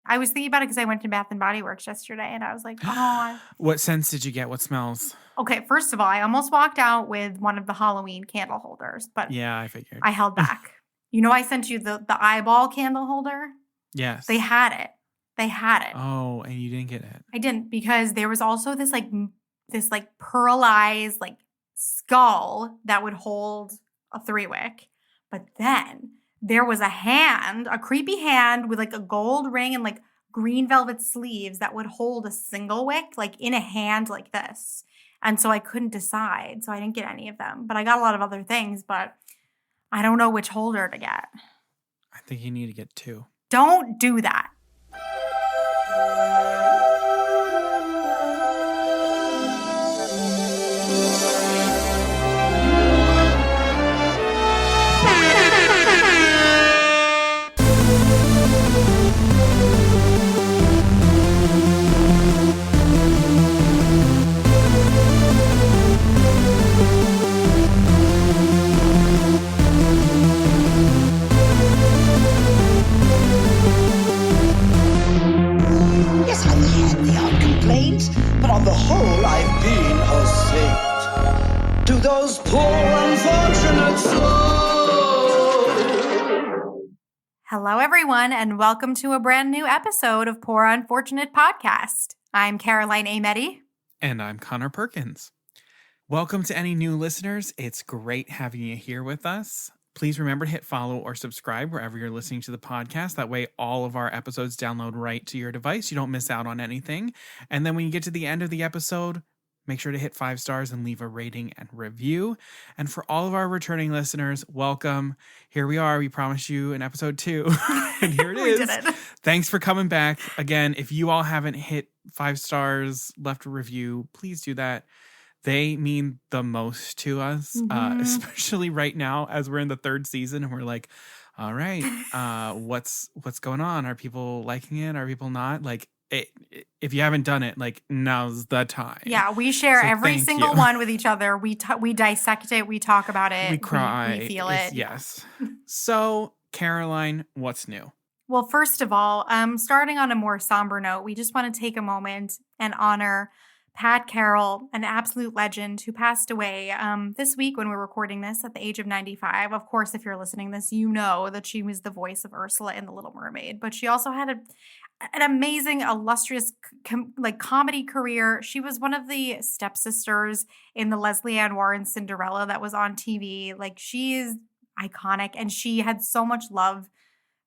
I was thinking about it because I went to Bath and Body Works yesterday and I was like, oh. What scents did you get? What smells? Okay, first of all, I almost walked out with one of the Halloween candle holders, but yeah, I figured. I held back. You know, I sent you the eyeball candle holder? Yes. They had it. Oh, and you didn't get it. I didn't, because there was also this pearlized skull that would hold a 3-wick. But then there was a creepy hand with a gold ring and green velvet sleeves that would hold a single wick in a hand like this. And so I couldn't decide. So I didn't get any of them. But I got a lot of other things, but I don't know which holder to get. I think you need to get 2. Don't do that. But on the whole, I've been a saint to those poor unfortunate souls. Hello, everyone, and welcome to a brand new episode of Poor Unfortunate Podcast. I'm Caroline Ameti. And I'm Connor Perkins. Welcome to any new listeners. It's great having you here with us. Please remember to hit follow or subscribe wherever you're listening to the podcast. That way, all of our episodes download right to your device. You don't miss out on anything. And then when you get to the end of the episode, make sure to hit 5 stars and leave a rating and review. And for all of our returning listeners, welcome. Here we are. We promised you an episode 2. And here it is. We did it. Thanks for coming back. Again, if you all haven't hit 5 stars, left a review, please do that. They mean the most to us, especially right now as we're in the 3rd season and we're like, all right, what's going on? Are people liking it? Are people not? If you haven't done it, now's the time. Yeah, we share every single one with each other. We dissect it. We talk about it. We cry. We feel it. Yes. So, Caroline, what's new? Well, first of all, starting on a more somber note, we just want to take a moment and honor Pat Carroll, an absolute legend who passed away this week when we're recording this at the age of 95. Of course, if you're listening to this, you know that she was the voice of Ursula in The Little Mermaid, but she also had an amazing, illustrious comedy career. She was one of the stepsisters in the Leslie Ann Warren Cinderella that was on TV. She is iconic, and she had so much love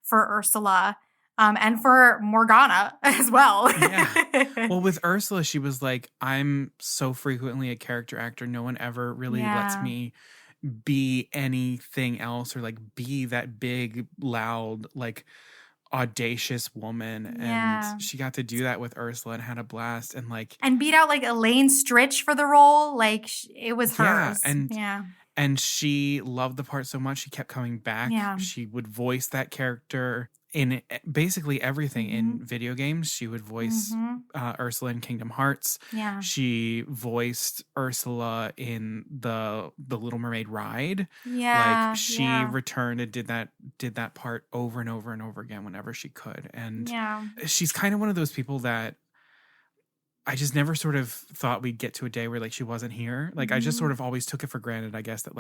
for Ursula. And for Morgana as well. Yeah. Well, with Ursula, she was like, I'm so frequently a character actor. No one ever really lets me be anything else or be that big, loud, audacious woman. Yeah. And she got to do that with Ursula and had a blast. And and beat out Elaine Stritch for the role. It was hers. And she loved the part so much, she kept coming back. Yeah. She would voice that character in basically everything. In video games. She would voice Ursula in Kingdom Hearts. Yeah. She voiced Ursula in the Little Mermaid ride. Yeah. She returned and did that part over and over and over again whenever she could. And she's kind of one of those people that I just never sort of thought we'd get to a day where she wasn't here. I just sort of always took it for granted, I guess, that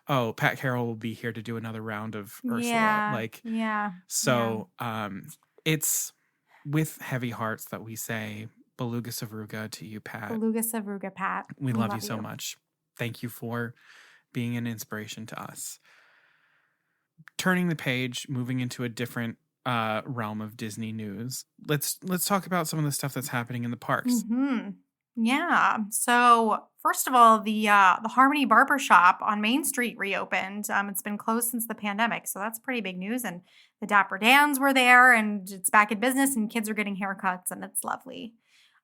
oh, Pat Carroll will be here to do another round of Ursula. So it's with heavy hearts that we say Beluga Savruga to you, Pat. Beluga Savruga, Pat. We love you so much. Thank you for being an inspiration to us. Turning the page, moving into a different realm of Disney news. Let's talk about some of the stuff that's happening in the parks. Yeah. So first of all, the Harmony Barbershop on Main Street reopened. It's been closed since the pandemic, so that's pretty big news. And the Dapper Dans were there, and it's back in business, and kids are getting haircuts, and it's lovely.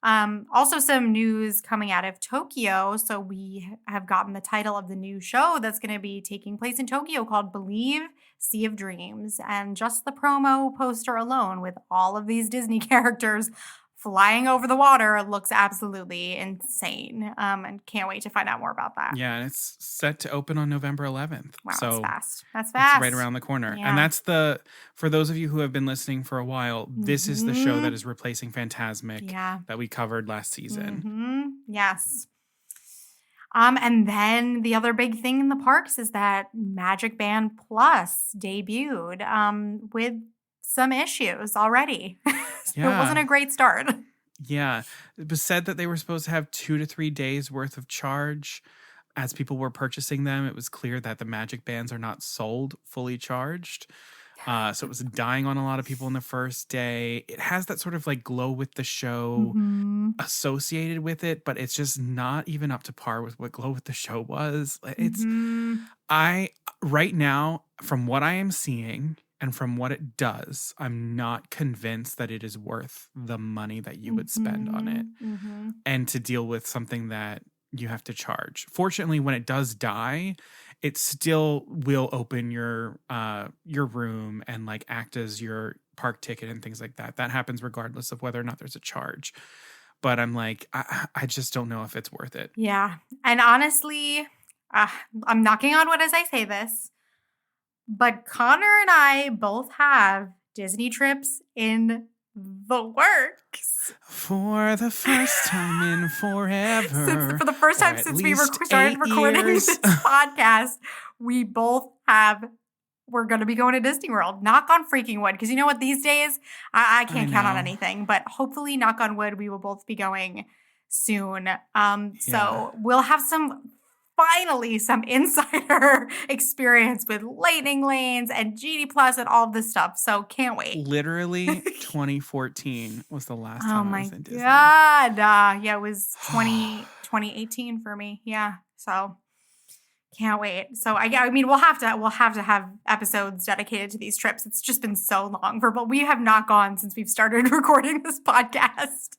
Also some news coming out of Tokyo. So we have gotten the title of the new show that's going to be taking place in Tokyo called Believe, Sea of Dreams. And just the promo poster alone with all of these Disney characters flying over the water looks absolutely insane. And can't wait to find out more about that. Yeah, and it's set to open on November 11th. Wow, so that's fast. That's fast. It's right around the corner. Yeah. And that's for those of you who have been listening for a while, this is the show that is replacing Fantasmic that we covered last season. Yes. And then the other big thing in the parks is that Magic Band Plus debuted with some issues already. It wasn't a great start. Yeah. It was said that they were supposed to have 2 to 3 days worth of charge. As people were purchasing them, it was clear that the Magic Bands are not sold fully charged. So it was dying on a lot of people in the first day. It has that sort of like glow with the show associated with it, but it's just not even up to par with what glow with the show was. It's right now, from what I am seeing and from what it does, I'm not convinced that it is worth the money that you would spend on it and to deal with something that you have to charge. Fortunately, when it does die, it still will open your room and like act as your park ticket and things like that. That happens regardless of whether or not there's a charge. But I'm like, I just don't know if it's worth it. Yeah. And honestly, I'm knocking on wood as I say this, but Connor and I both have Disney trips in the works. For the first time in forever. For the first time since we started recording this podcast, we're going to be going to Disney World. Knock on freaking wood. Because you know what? These days, I can't count on anything. But hopefully, knock on wood, we will both be going soon. So we'll have finally some insider experience with Lightning Lanes and GD Plus and all this stuff. So can't wait. Literally 2014 was the last time I was in Disney. God. Yeah, it was 2018 for me. Yeah. So can't wait. So I mean, we'll have to have episodes dedicated to these trips. It's just been so long but we have not gone since we've started recording this podcast.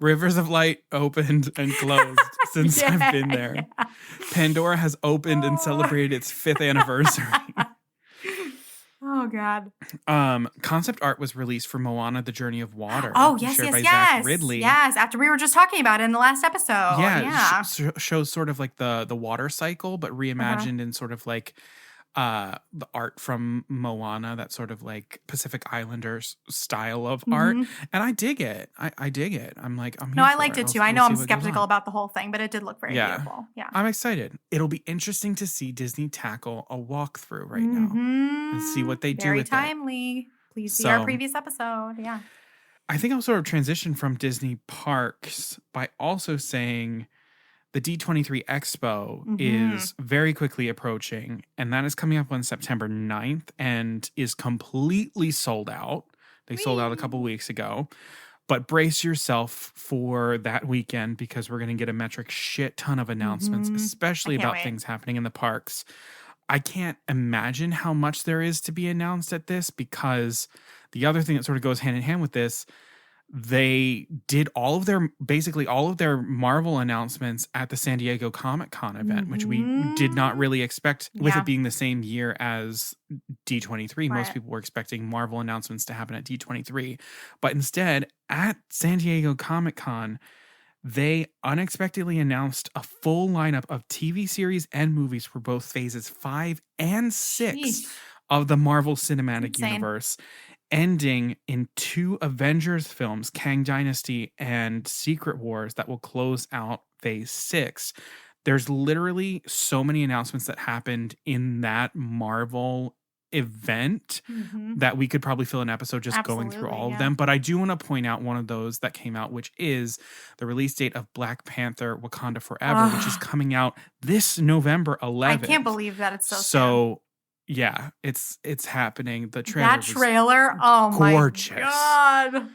Rivers of Light opened and closed since I've been there. Yeah. Pandora has opened and celebrated its 5th anniversary. Oh, God. Concept art was released for Moana, The Journey of Water. Oh, yes, shared yes, by yes. Zach Ridley. Yes, after we were just talking about it in the last episode. Yeah. Shows sort of like the water cycle, but reimagined in sort of like the art from Moana, that sort of like Pacific Islanders style of art. And I dig it. I dig it. I'm like, I liked it too. I know I'm skeptical about the whole thing, but it did look very beautiful. Yeah. I'm excited. It'll be interesting to see Disney tackle a walkthrough right now and see what they do with it. Very timely. Please see our previous episode. Yeah. I think I'll sort of transition from Disney parks by also saying the D23 Expo is very quickly approaching, and that is coming up on September 9th and is completely sold out. They sold out a couple weeks ago. But brace yourself for that weekend because we're going to get a metric shit ton of announcements, especially about things happening in the parks. I can't imagine how much there is to be announced at this because the other thing that sort of goes hand in hand with this, they did basically all of their Marvel announcements at the San Diego Comic-Con event, which we did not really expect with it being the same year as D23. Right. Most people were expecting Marvel announcements to happen at D23. But instead, at San Diego Comic-Con, they unexpectedly announced a full lineup of TV series and movies for both phases 5 and 6 of the Marvel Cinematic Universe, ending in 2 Avengers films, Kang Dynasty and Secret Wars, that will close out phase 6. There's literally so many announcements that happened in that Marvel event that we could probably fill an episode just going through all of them. But I do want to point out one of those that came out, which is the release date of Black Panther Wakanda Forever, which is coming out this November 11th. I can't believe that it's so soon. Yeah, it's happening. The trailer, oh gorgeous. My God.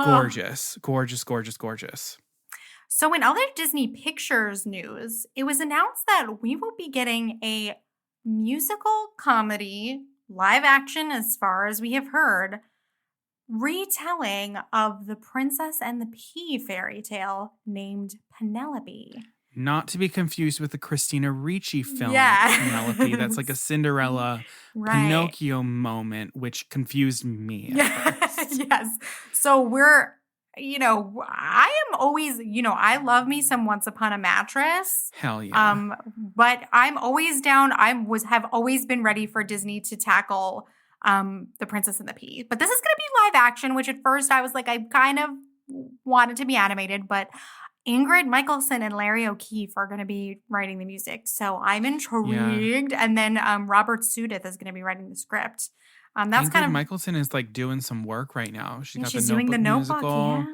Gorgeous. So in other Disney Pictures news, it was announced that we will be getting a musical comedy, live action as far as we have heard, retelling of the Princess and the Pea fairy tale named Penelope. Not to be confused with the Christina Ricci film, Penelope. That's like a Cinderella Pinocchio moment, which confused me. Yes. So we're I am always, I love me some Once Upon a Mattress. Hell yeah. But I'm always down. Have always been ready for Disney to tackle The Princess and the Pea. But this is going to be live action, which at first I was like, I kind of wanted to be animated, but Ingrid Michaelson and Larry O'Keefe are going to be writing the music. So I'm intrigued. Yeah. And then Robert Sudith is going to be writing the script. That's Ingrid Michaelson is like doing some work right now. She's doing the Notebook musical.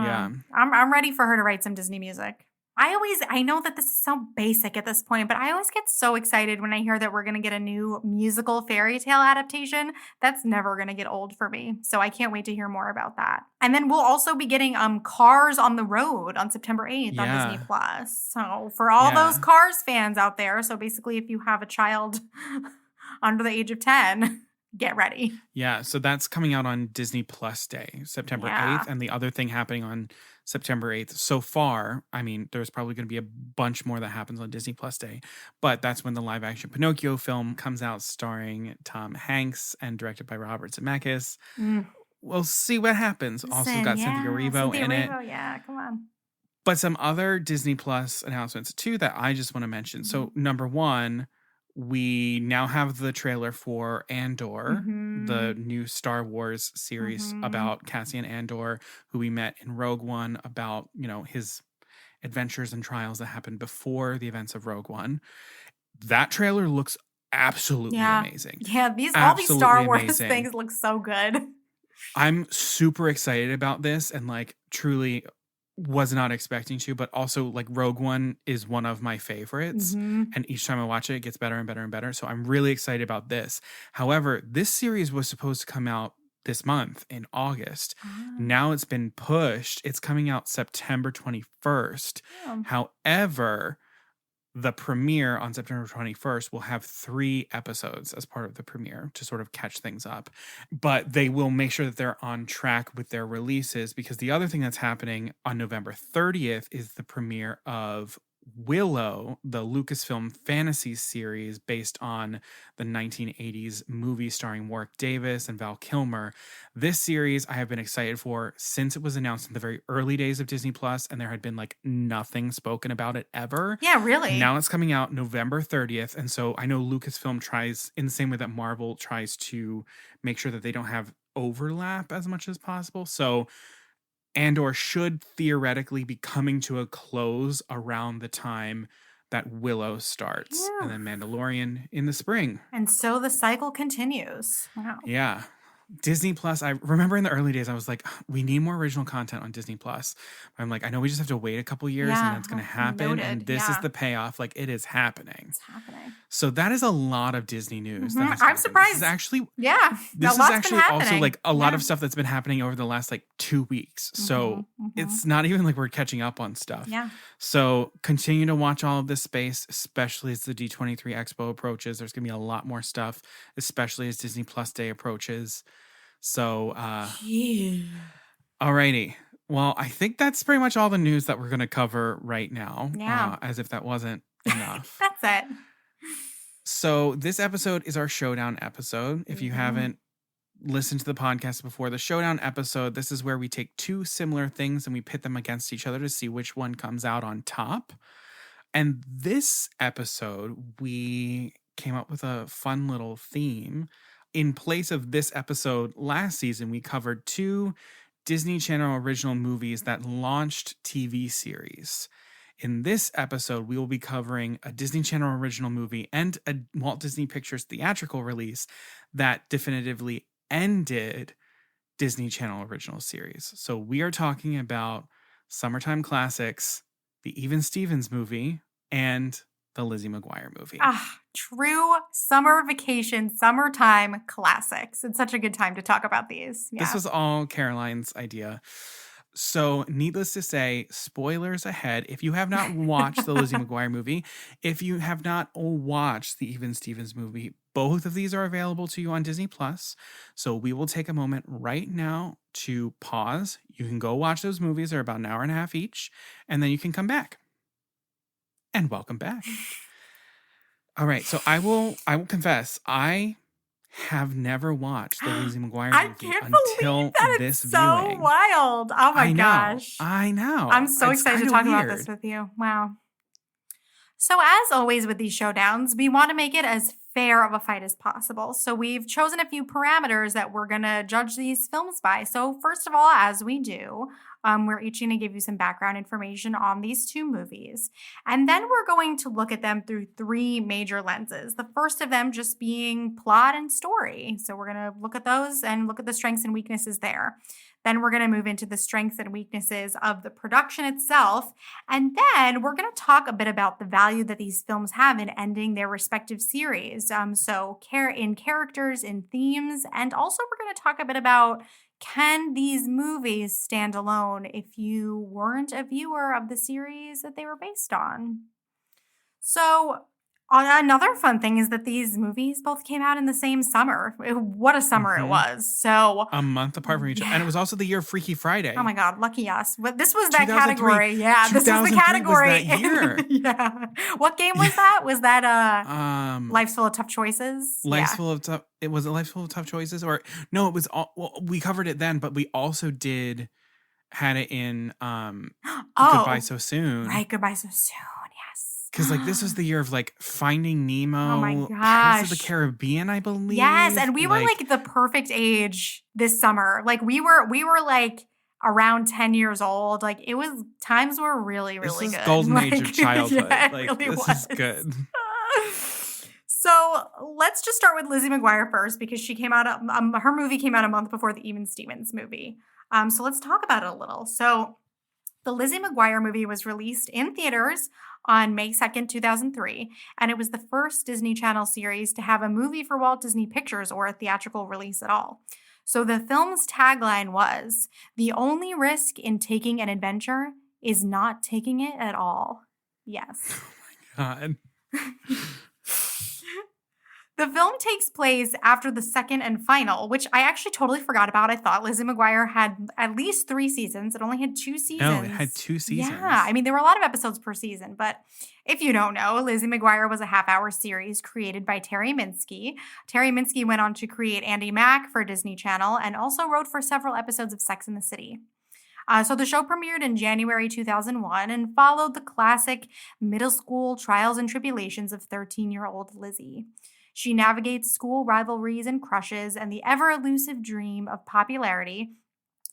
Yeah. I'm ready for her to write some Disney music. I know that this is so basic at this point, but I always get so excited when I hear that we're going to get a new musical fairy tale adaptation. That's never going to get old for me. So I can't wait to hear more about that. And then we'll also be getting Cars on the Road on September 8th on Disney Plus. So for all those Cars fans out there, so basically if you have a child under the age of 10, get ready. Yeah, so that's coming out on Disney Plus Day, September 8th. And the other thing happening on September 8th so far, I mean, there's probably going to be a bunch more that happens on Disney Plus Day, but that's when the live action Pinocchio film comes out starring Tom Hanks and directed by Robert Zemeckis. We'll see what happens. Also got Cynthia Erivo in it. Yeah, come on. But some other Disney Plus announcements too that I just want to mention. So number one, we now have the trailer for Andor, the new Star Wars series about Cassian Andor, who we met in Rogue One, about, his adventures and trials that happened before the events of Rogue One. That trailer looks absolutely amazing. Yeah, all these Star Wars things look so good. I'm super excited about this and truly was not expecting to, but also Rogue One is one of my favorites. And each time I watch it, it gets better and better and better. So I'm really excited about this. However, this series was supposed to come out this month in August. Now it's been pushed. It's coming out September 21st. However, the premiere on September 21st will have 3 episodes as part of the premiere to sort of catch things up. But they will make sure that they're on track with their releases, because the other thing that's happening on November 30th is the premiere of Willow, the Lucasfilm fantasy series based on the 1980s movie starring Warwick Davis and Val Kilmer. This series I have been excited for since it was announced in the very early days of Disney Plus, and there had been nothing spoken about it ever. Yeah, really. Now it's coming out November 30th, and so I know Lucasfilm tries, in the same way that Marvel tries to make sure that they don't have overlap as much as possible. So Andor should theoretically be coming to a close around the time that Willow starts. And then Mandalorian in the spring. And so the cycle continues. Wow. Yeah. Disney Plus, I remember in the early days, I was like, we need more original content on Disney Plus. I'm like, I know we just have to wait a couple years and that's going to happen. Noted. And this is the payoff. It is happening. It's happening. So that is a lot of Disney news. I'm surprised. This is actually, this is actually also a lot of stuff that's been happening over the last 2 weeks. So it's not even we're catching up on stuff. Yeah. So continue to watch all of this space, especially as the D23 Expo approaches. There's going to be a lot more stuff, especially as Disney Plus Day approaches. So, alrighty. Well, I think that's pretty much all the news that we're going to cover right now. Yeah. As if that wasn't enough. That's it. So this episode is our Showdown episode. If you haven't listened to the podcast before, the Showdown episode, this is where we take 2 similar things and we pit them against each other to see which one comes out on top. And this episode, we came up with a fun little theme. In place of this episode last season, we covered 2 Disney Channel original movies that launched TV series. In this episode, we will be covering a Disney Channel original movie and a Walt Disney Pictures theatrical release that definitively ended Disney Channel original series. So we are talking about Summertime Classics, the Even Stevens movie, and the Lizzie McGuire movie. True summer vacation, summertime classics. It's such a good time to talk about these. Yeah. This was all Caroline's idea. So needless to say, spoilers ahead. If you have not watched the Lizzie McGuire movie, if you have not watched the Even Stevens movie, both of these are available to you on Disney Plus. So we will take a moment right now to pause. You can go watch those movies. They're about an hour and a half each, and then you can come back. And welcome back. All right, so I will confess, I have never watched the Lizzie McGuire I movie can't until believe that. this It's so viewing. wild. Oh my gosh. I know. I'm so It's excited to kinda talk about this weird. with you. Wow. So as always with these showdowns, we want to make it as fair of a fight as possible. So we've chosen a few parameters that we're going to judge these films by. So first of all, as we do, we're each going to give you some background information on these two movies. And then we're going to look at them through three major lenses. The first of them just being plot and story. So we're going to look at those and look at the strengths and weaknesses there. Then we're going to move into the strengths and weaknesses of the production itself. And then we're going to talk a bit about the value that these films have in ending their respective series. So in characters, in themes, and also we're going to talk a bit about, can these movies stand alone if you weren't a viewer of the series that they were based on? So another fun thing is that these movies both came out in the same summer. What a summer it was. So a month apart from each other. And it was also the year of Freaky Friday. Oh my God, lucky us. But this was that 2003. category. Yeah, this was the 2003 category. was that year. Yeah. What game was that? Was that Life's Full of Tough Choices? Life's Full of Tough. It was Life's Full of Tough Choices, or no? It was all. Well, we covered it then, but we also had it in Goodbye So Soon. Right, Goodbye So Soon. Yes. Because like this was the year of like Finding Nemo. Oh my Pirates gosh. of the Caribbean, I believe. Yes, and we were like the perfect age this summer. Like we were like around 10 years old. Like it was, times were really, really this is good. golden like, age of childhood. Yeah, it like really this was. is good. So let's just start with Lizzie McGuire first, because she came out. Her movie came out a month before the Even Stevens movie. So let's talk about it a little. So the Lizzie McGuire movie was released in theaters on May 2nd, 2003, and it was the first Disney Channel series to have a movie for Walt Disney Pictures or a theatrical release at all. So the film's tagline was, "The only risk in taking an adventure is not taking it at all." Yes. Oh my God. The film takes place after the second and final, which I actually totally forgot about. I thought Lizzie McGuire had at least 3 seasons. It only had 2 seasons. No, it had 2 seasons. Yeah, I mean, there were a lot of episodes per season, but if you don't know, Lizzie McGuire was a half-hour series created by Terry Minsky. Terry Minsky went on to create Andy Mack for Disney Channel and also wrote for several episodes of Sex and the City. So the show premiered in January 2001 and followed the classic middle school trials and tribulations of 13-year-old Lizzie. She navigates school rivalries and crushes and the ever-elusive dream of popularity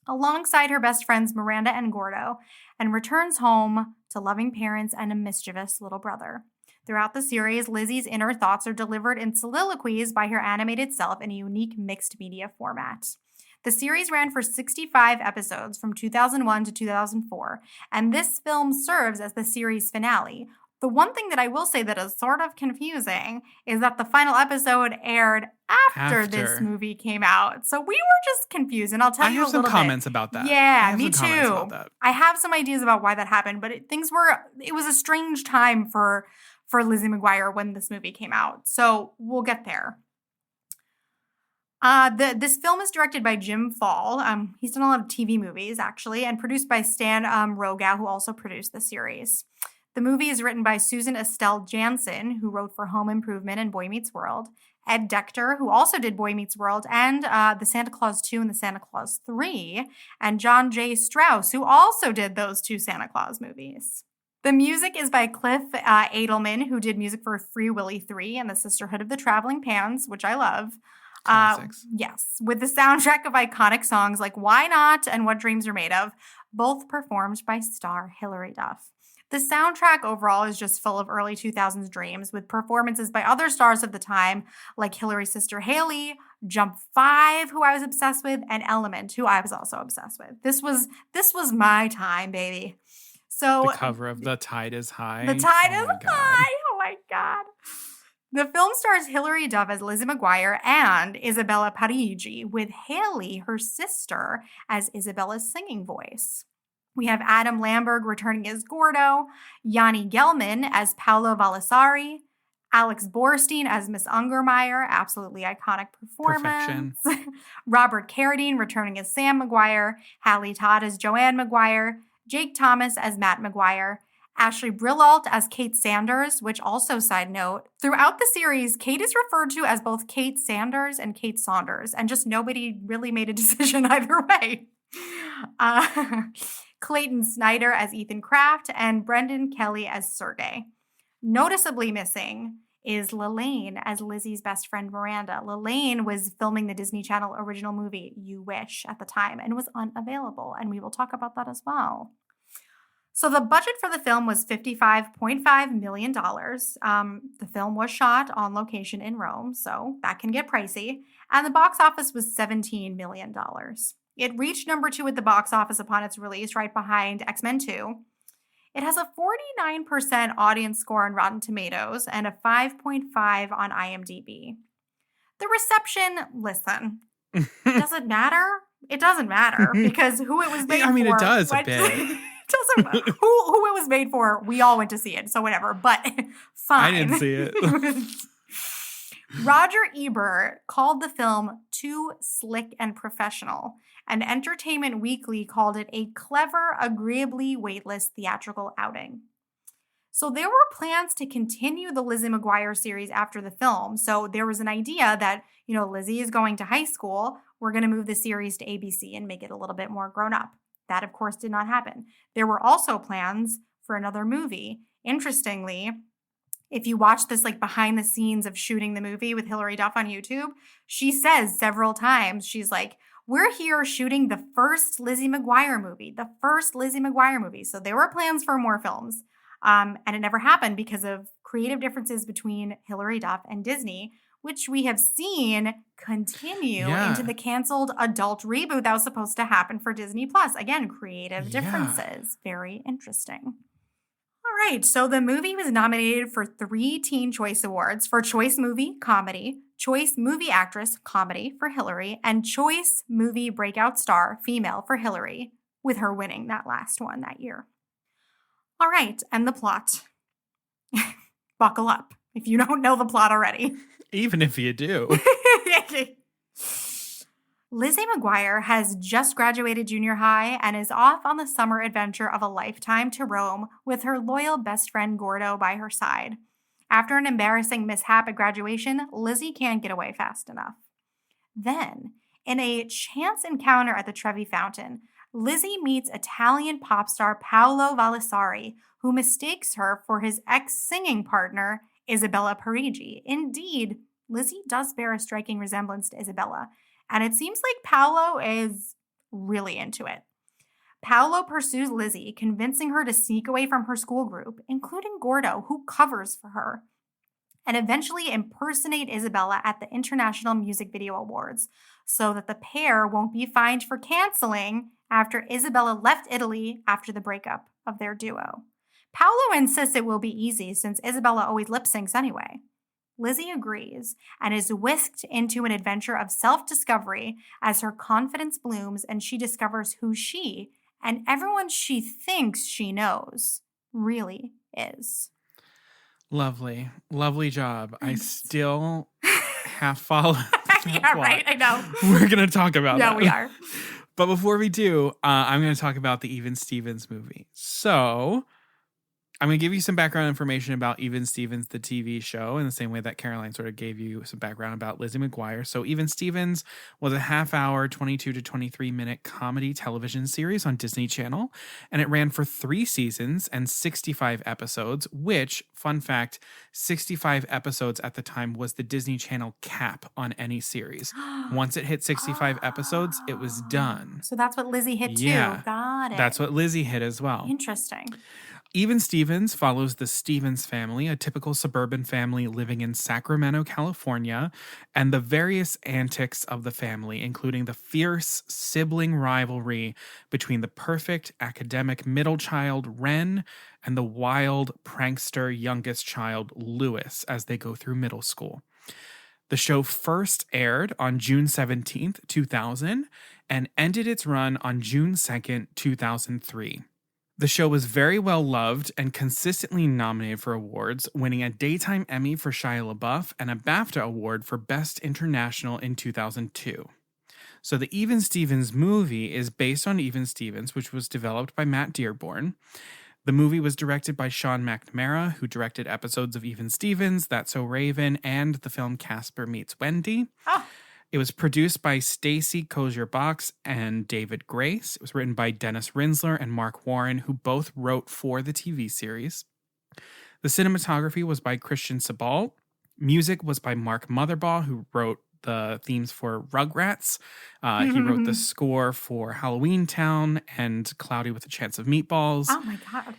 alongside her best friends Miranda and Gordo, and returns home to loving parents and a mischievous little brother. Throughout the series, Lizzie's inner thoughts are delivered in soliloquies by her animated self in a unique mixed media format. The series ran for 65 episodes from 2001 to 2004, and this film serves as the series finale. The one thing that I will say that is sort of confusing is that the final episode aired after this movie came out. So we were just confused, and I'll tell you a little bit. I have some comments about that. Yeah, me too. I have some ideas about why that happened, but it was a strange time for Lizzie McGuire when this movie came out. So we'll get there. This film is directed by Jim Fall. He's done a lot of TV movies, actually, and produced by Stan Rogow, who also produced the series. The movie is written by Susan Estelle Jansen, who wrote for Home Improvement and Boy Meets World, Ed Decter, who also did Boy Meets World, and the Santa Claus 2 and the Santa Claus 3, and John J. Strauss, who also did those 2 Santa Claus movies. The music is by Cliff Adelman, who did music for Free Willy 3 and the Sisterhood of the Traveling Pants, which I love. Yes, with the soundtrack of iconic songs like Why Not and What Dreams Are Made Of, both performed by star Hilary Duff. The soundtrack overall is just full of early 2000s dreams, with performances by other stars of the time like Hilary's sister Haley, Jump 5, who I was obsessed with, and Element, who I was also obsessed with. This was my time, baby. So the cover of The Tide is High. The Tide is High. Oh my God. The film stars Hilary Duff as Lizzie McGuire and Isabella Parigi, with Haley, her sister, as Isabella's singing voice. We have Adam Lamberg returning as Gordo, Yanni Gelman as Paolo Vallisari, Alex Borstein as Miss Ungermeyer, absolutely iconic performance. Robert Carradine returning as Sam McGuire, Hallie Todd as Joanne McGuire, Jake Thomas as Matt McGuire, Ashley Brilalt as Kate Sanders, which also, side note, throughout the series, Kate is referred to as both Kate Sanders and Kate Saunders, and just nobody really made a decision either way. Clayton Snyder as Ethan Kraft, and Brendan Kelly as Sergey. Noticeably missing is Lelaine as Lizzie's best friend Miranda. Lelaine was filming the Disney Channel original movie You Wish at the time and was unavailable, and we will talk about that as well. So the budget for the film was $55.5 million. The film was shot on location in Rome, so that can get pricey. And the box office was $17 million. It reached number 2 at the box office upon its release, right behind X-Men 2. It has a 49% audience score on Rotten Tomatoes and a 5.5 on IMDb. The reception, listen, does it matter? It doesn't matter because who it was made for. I mean, it does a bit. Doesn't matter who it was made for. We all went to see it, so whatever. But fine. I didn't see it. Roger Ebert called the film too slick and professional, and Entertainment Weekly called it a clever, agreeably weightless theatrical outing. So there were plans to continue the Lizzie McGuire series after the film. So there was an idea that, Lizzie is going to high school. We're going to move the series to ABC and make it a little bit more grown up. That, of course, did not happen. There were also plans for another movie. Interestingly, if you watch this behind the scenes of shooting the movie with Hilary Duff on YouTube, she says several times, she's like, we're here shooting the first Lizzie McGuire movie, So there were plans for more films. And it never happened because of creative differences between Hilary Duff and Disney, which we have seen continue into the canceled adult reboot that was supposed to happen for Disney+. Again, creative differences. Very interesting. All right, so the movie was nominated for 3 Teen Choice Awards for Choice Movie Comedy, Choice Movie Actress Comedy for Hilary, and Choice Movie Breakout Star Female for Hilary, with her winning that last one that year. All right, and the plot. Buckle up if you don't know the plot already. Even if you do. Lizzie McGuire has just graduated junior high and is off on the summer adventure of a lifetime to Rome with her loyal best friend Gordo by her side. After an embarrassing mishap at graduation, Lizzie can't get away fast enough. Then, in a chance encounter at the Trevi Fountain, Lizzie meets Italian pop star Paolo Vallisari, who mistakes her for his ex-singing partner, Isabella Parigi. Indeed, Lizzie does bear a striking resemblance to Isabella, and it seems like Paolo is really into it. Paolo pursues Lizzie, convincing her to sneak away from her school group, including Gordo, who covers for her, and eventually impersonate Isabella at the International Music Video Awards, so that the pair won't be fined for canceling after Isabella left Italy after the breakup of their duo. Paolo insists it will be easy since Isabella always lip syncs anyway. Lizzie agrees and is whisked into an adventure of self-discovery as her confidence blooms and she discovers who she and everyone she thinks she knows really is. Lovely. Lovely job. I still half follow. Yeah, right. I know. We're going to talk about that. Yeah, we are. But before we do, I'm going to talk about the Even Stevens movie. So I'm going to give you some background information about Even Stevens, the TV show, in the same way that Caroline sort of gave you some background about Lizzie McGuire. So Even Stevens was a half-hour, 22 to 23-minute comedy television series on Disney Channel, and it ran for 3 seasons and 65 episodes, which, fun fact, 65 episodes at the time was the Disney Channel cap on any series. Once it hit 65 episodes, it was done. So that's what Lizzie hit too. Yeah, Got it. that's what Lizzie hit as well. Interesting. Even Stevens follows the Stevens family, a typical suburban family living in Sacramento, California, and the various antics of the family, including the fierce sibling rivalry between the perfect academic middle child, Ren, and the wild prankster youngest child, Lewis, as they go through middle school. The show first aired on June 17th, 2000, and ended its run on June 2nd, 2003. The show was very well loved and consistently nominated for awards, winning a Daytime Emmy for Shia LaBeouf and a BAFTA Award for Best International in 2002. So the Even Stevens movie is based on Even Stevens, which was developed by Matt Dearborn. The movie was directed by Sean McNamara, who directed episodes of Even Stevens, That's So Raven, and the film Casper Meets Wendy. Oh. It was produced by Stacy Kozier-Box and David Grace. It was written by Dennis Rinsler and Mark Warren, who both wrote for the TV series. The cinematography was by Christian Sebald. Music was by Mark Motherbaugh, who wrote the themes for Rugrats. He wrote the score for Halloween Town and Cloudy with a Chance of Meatballs. Oh my God.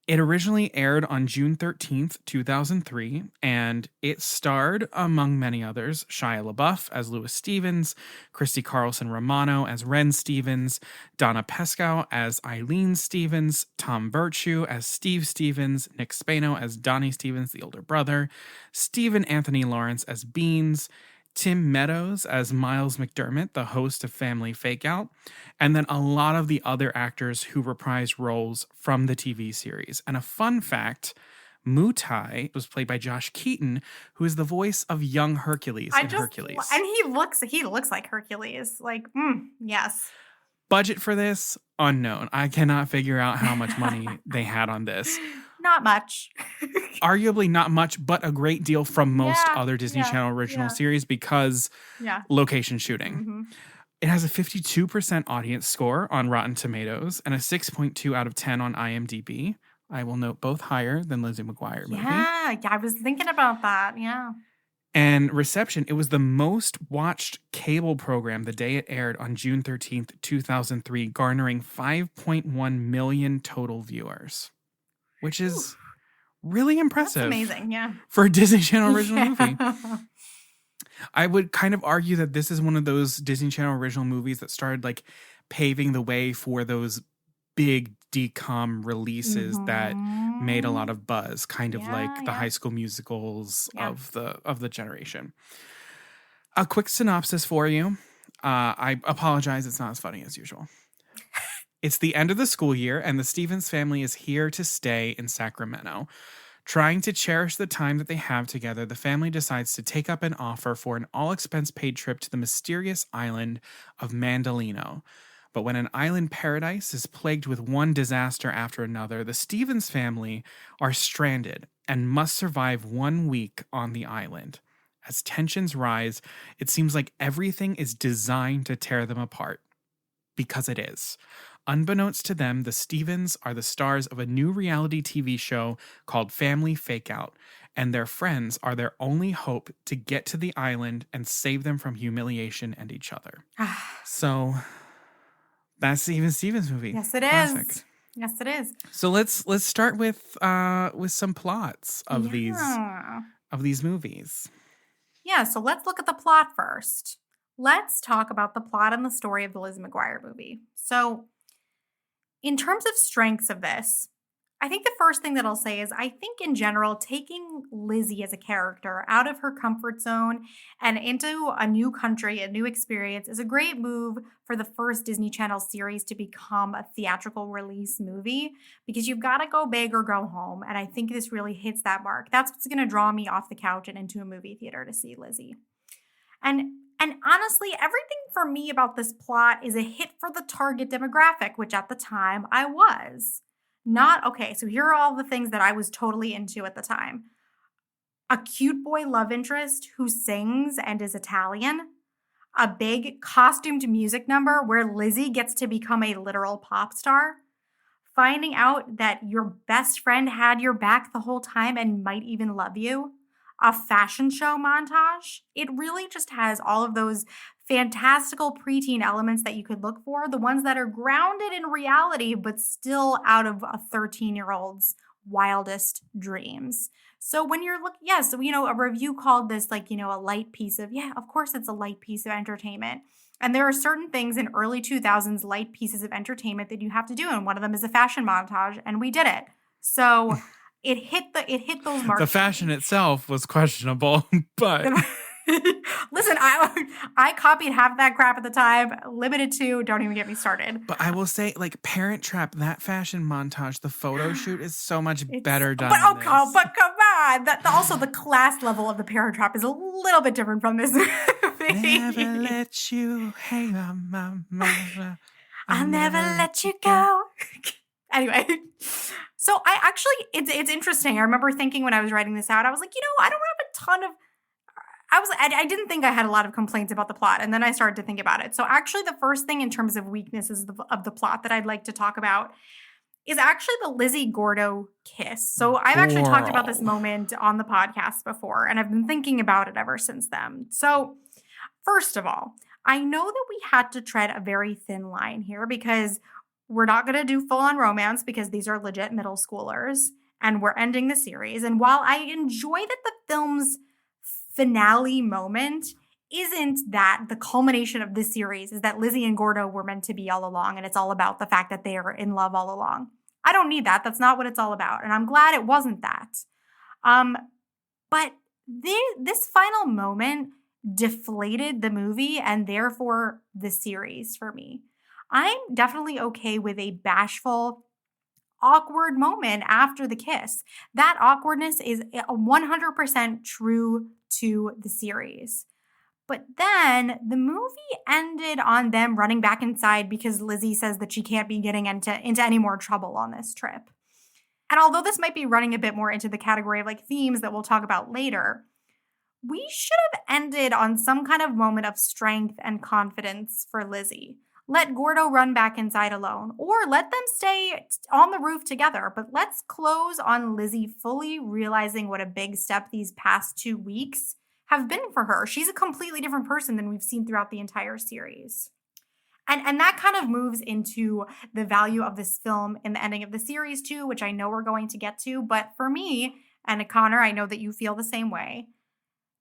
It originally aired on June 13th, 2003, and it starred, among many others, Shia LaBeouf as Louis Stevens, Christy Carlson Romano as Ren Stevens, Donna Pescow as Eileen Stevens, Tom Virtue as Steve Stevens, Nick Spano as Donnie Stevens, the older brother, Stephen Anthony Lawrence as Beans, Tim Meadows as Miles McDermott, the host of Family Fakeout, and then a lot of the other actors who reprised roles from the TV series. And a fun fact, Mutai was played by Josh Keaton, who is the voice of young Hercules in Hercules. And he looks like Hercules. Like, yes. Budget for this, unknown. I cannot figure out how much money they had on this. Not much. Arguably not much, but a great deal from most other Disney Channel original series because location shooting. Mm-hmm. It has a 52% audience score on Rotten Tomatoes and a 6.2 out of 10 on IMDb. I will note both higher than Lizzie McGuire movie. Yeah, I was thinking about that. Yeah. And reception, it was the most watched cable program the day it aired on June 13th, 2003, garnering 5.1 million total viewers, which is really impressive. That's amazing, yeah. For a Disney Channel original movie. I would kind of argue that this is one of those Disney Channel original movies that started like paving the way for those big DCOM releases that made a lot of buzz, kind of like the High School Musicals of the generation. A quick synopsis for you. I apologize, it's not as funny as usual. It's the end of the school year, and the Stevens family is here to stay in Sacramento. Trying to cherish the time that they have together, the family decides to take up an offer for an all-expense-paid trip to the mysterious island of Mandelino. But when an island paradise is plagued with one disaster after another, the Stevens family are stranded and must survive 1 week on the island. As tensions rise, it seems like everything is designed to tear them apart. Because it is. Unbeknownst to them, the Stevens are the stars of a new reality TV show called Family Fakeout, and their friends are their only hope to get to the island and save them from humiliation and each other. So that's the Even Stevens movie. Yes, it Classic. is. Yes, it is. So let's start with some plots of these movies. Yeah, so let's look at the plot first. Let's talk about the plot and the story of the Lizzie McGuire movie. So, in terms of strengths of this, I think the first thing that I'll say is I think in general, taking Lizzie as a character out of her comfort zone and into a new country, a new experience is a great move for the first Disney Channel series to become a theatrical release movie because you've got to go big or go home. And I think this really hits that mark. That's what's going to draw me off the couch and into a movie theater to see Lizzie. And honestly, everything for me about this plot is a hit for the target demographic, which at the time I was. So here are all the things that I was totally into at the time. A cute boy love interest who sings and is Italian. A big costumed music number where Lizzie gets to become a literal pop star. Finding out that your best friend had your back the whole time and might even love you. A fashion show montage. It really just has all of those fantastical preteen elements that you could look for, the ones that are grounded in reality, but still out of a 13-year-old's wildest dreams. So when you're looking, a review called this a light piece of, of course it's a light piece of entertainment. And there are certain things in early 2000s light pieces of entertainment that you have to do. And one of them is a fashion montage, and we did it. So it hit those marks. The fashion itself was questionable, but listen, I copied half that crap at the time. Limited to, don't even get me started. But I will say, Parent Trap, that fashion montage, the photo shoot is so much better done. But come on! Also, the class level of the Parent Trap is a little bit different from this movie. Never let you hang on my mama. I'll never let you go. Anyway, so it's interesting. I remember thinking when I was writing this out, I was like, I don't have a ton of, I didn't think I had a lot of complaints about the plot. And then I started to think about it. So actually the first thing in terms of weaknesses of the plot that I'd like to talk about is actually the Lizzie Gordo kiss. So I've actually talked about this moment on the podcast before, and I've been thinking about it ever since then. So first of all, I know that we had to tread a very thin line here because we're not going to do full-on romance because these are legit middle schoolers, and we're ending the series. And while I enjoy that the film's finale moment isn't that the culmination of this series is that Lizzie and Gordo were meant to be all along, and it's all about the fact that they are in love all along. I don't need that. That's not what it's all about. And I'm glad it wasn't that. But this final moment deflated the movie and therefore the series for me. I'm definitely okay with a bashful, awkward moment after the kiss. That awkwardness is 100% true to the series. But then the movie ended on them running back inside because Lizzie says that she can't be getting into any more trouble on this trip. And although this might be running a bit more into the category of like themes that we'll talk about later, we should have ended on some kind of moment of strength and confidence for Lizzie. Let Gordo run back inside alone, or let them stay on the roof together. But let's close on Lizzie fully realizing what a big step these past 2 weeks have been for her. She's a completely different person than we've seen throughout the entire series. And that kind of moves into the value of this film in the ending of the series too, which I know we're going to get to. But for me, and Connor, I know that you feel the same way,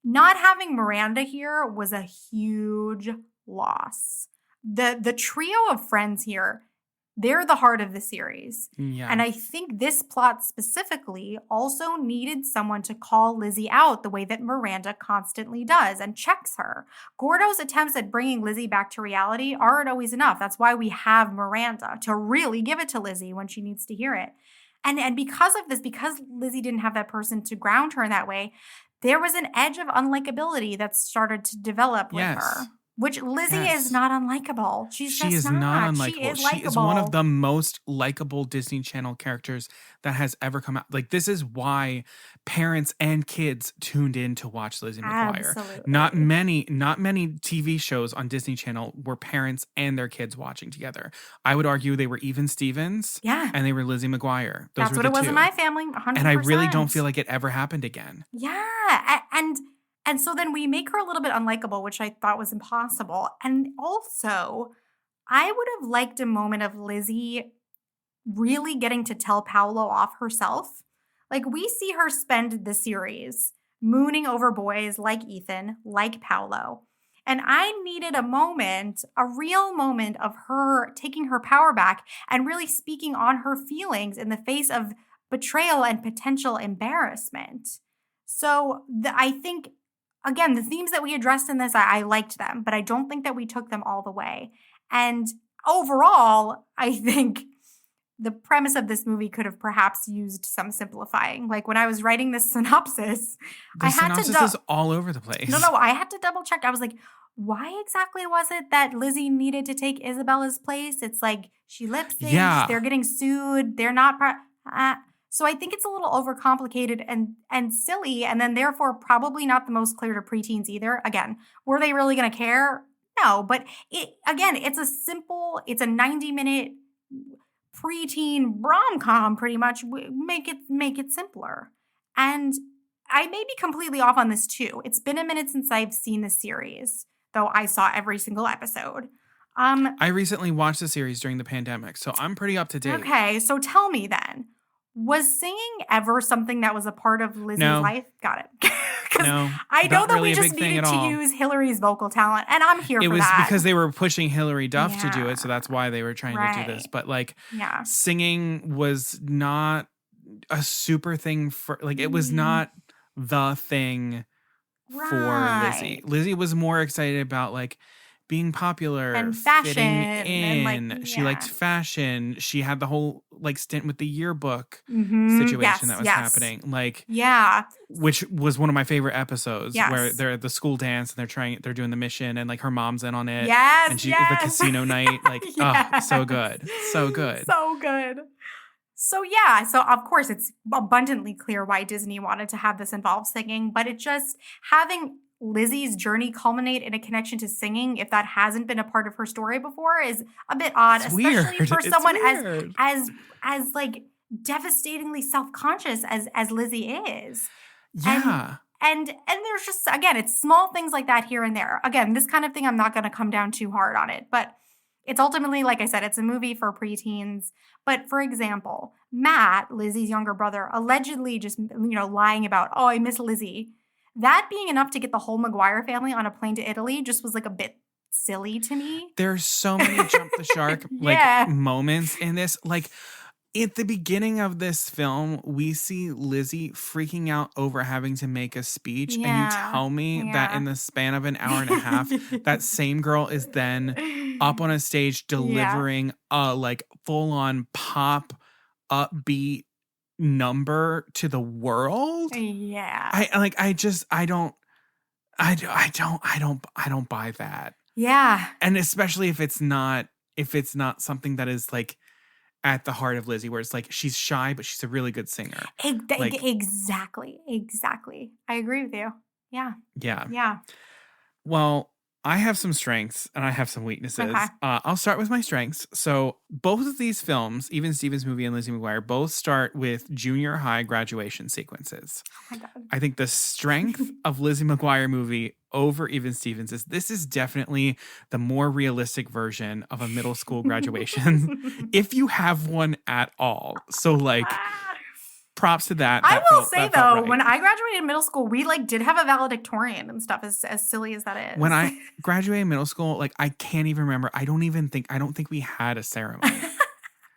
not having Miranda here was a huge loss. The trio of friends here, they're the heart of the series. Yeah. And I think this plot specifically also needed someone to call Lizzie out the way that Miranda constantly does and checks her. Gordo's attempts at bringing Lizzie back to reality aren't always enough. That's why we have Miranda to really give it to Lizzie when she needs to hear it. And because of this, because Lizzie didn't have that person to ground her in that way, there was an edge of unlikability that started to develop with her. Which Lizzie is not unlikable. She is not unlikable. She is likable. She is one of the most likable Disney Channel characters that has ever come out. Like, this is why parents and kids tuned in to watch Lizzie McGuire. Absolutely. Not many TV shows on Disney Channel were parents and their kids watching together. I would argue they were even Stevens. Yeah. And they were Lizzie McGuire. Those That's were what the it was two. in my family, 100%. And I really don't feel like it ever happened again. Yeah. And so then we make her a little bit unlikable, which I thought was impossible. And also, I would have liked a moment of Lizzie really getting to tell Paolo off herself. Like, we see her spend the series mooning over boys like Ethan, like Paolo. And I needed a moment, a real moment of her taking her power back and really speaking on her feelings in the face of betrayal and potential embarrassment. So I think, again, the themes that we addressed in this, I liked them, but I don't think that we took them all the way. And overall, I think the premise of this movie could have perhaps used some simplifying. Like, when I was writing this synopsis, I had to... The synopsis is all over the place. No, I had to double check. I was like, why exactly was it that Lizzie needed to take Isabella's place? It's like, she lip syncs, they're getting sued, they're not... So I think it's a little overcomplicated and silly, and then therefore probably not the most clear to preteens either. Again, were they really going to care? No, but it's a 90-minute preteen rom-com pretty much. Make it simpler. And I may be completely off on this too. It's been a minute since I've seen the series, though I saw every single episode. I recently watched the series during the pandemic, so I'm pretty up to date. Okay, so tell me then. Was singing ever something that was a part of Lizzie's life? Got it. No. I know that really we just needed to use Hillary's vocal talent, and I'm here for that. It was because they were pushing Hillary Duff to do it, so that's why they were trying to do this. But, like, singing was not a super thing for, like, it was not the thing for Lizzie. Lizzie was more excited about, like, being popular and fashion, fitting in. and like, she liked fashion. She had the whole like stint with the yearbook situation that was happening. Like, which was one of my favorite episodes where they're at the school dance and they're doing the mission and like her mom's in on it. And the casino night, like, oh, so good. So good. So good. So yeah, so of course it's abundantly clear why Disney wanted to have this involve singing, but it just having Lizzie's journey culminate in a connection to singing, if that hasn't been a part of her story before, is a bit odd, It's especially weird. for It's someone weird. as like devastatingly self-conscious as Lizzie is. Yeah. And there's just, again, it's small things like that here and there. Again, this kind of thing, I'm not going to come down too hard on it, but it's ultimately, like I said, it's a movie for preteens. But for example, Matt, Lizzie's younger brother, allegedly just, lying about, oh, I miss Lizzie. That being enough to get the whole McGuire family on a plane to Italy just was like a bit silly to me. There's so many jump the shark moments in this. Like at the beginning of this film, we see Lizzie freaking out over having to make a speech. And you tell me that in the span of an hour and a half, that same girl is then up on a stage delivering a like full on pop upbeat number to the world. Yeah. I don't buy that. Yeah. And especially if it's not something that is like at the heart of Lizzie, where it's like she's shy, but she's a really good singer. Exactly. I agree with you. Yeah. Yeah. Well, I have some strengths and I have some weaknesses. Okay. I'll start with my strengths. So both of these films, Even Stevens movie and Lizzie McGuire, both start with junior high graduation sequences. Oh my God. I think the strength of Lizzie McGuire movie over Even Stevens is this is definitely the more realistic version of a middle school graduation, if you have one at all. So like, props to that. I will say though, when I graduated middle school, we like did have a valedictorian and stuff. As silly as that is. When I graduated middle school, like I can't even remember. I don't think we had a ceremony.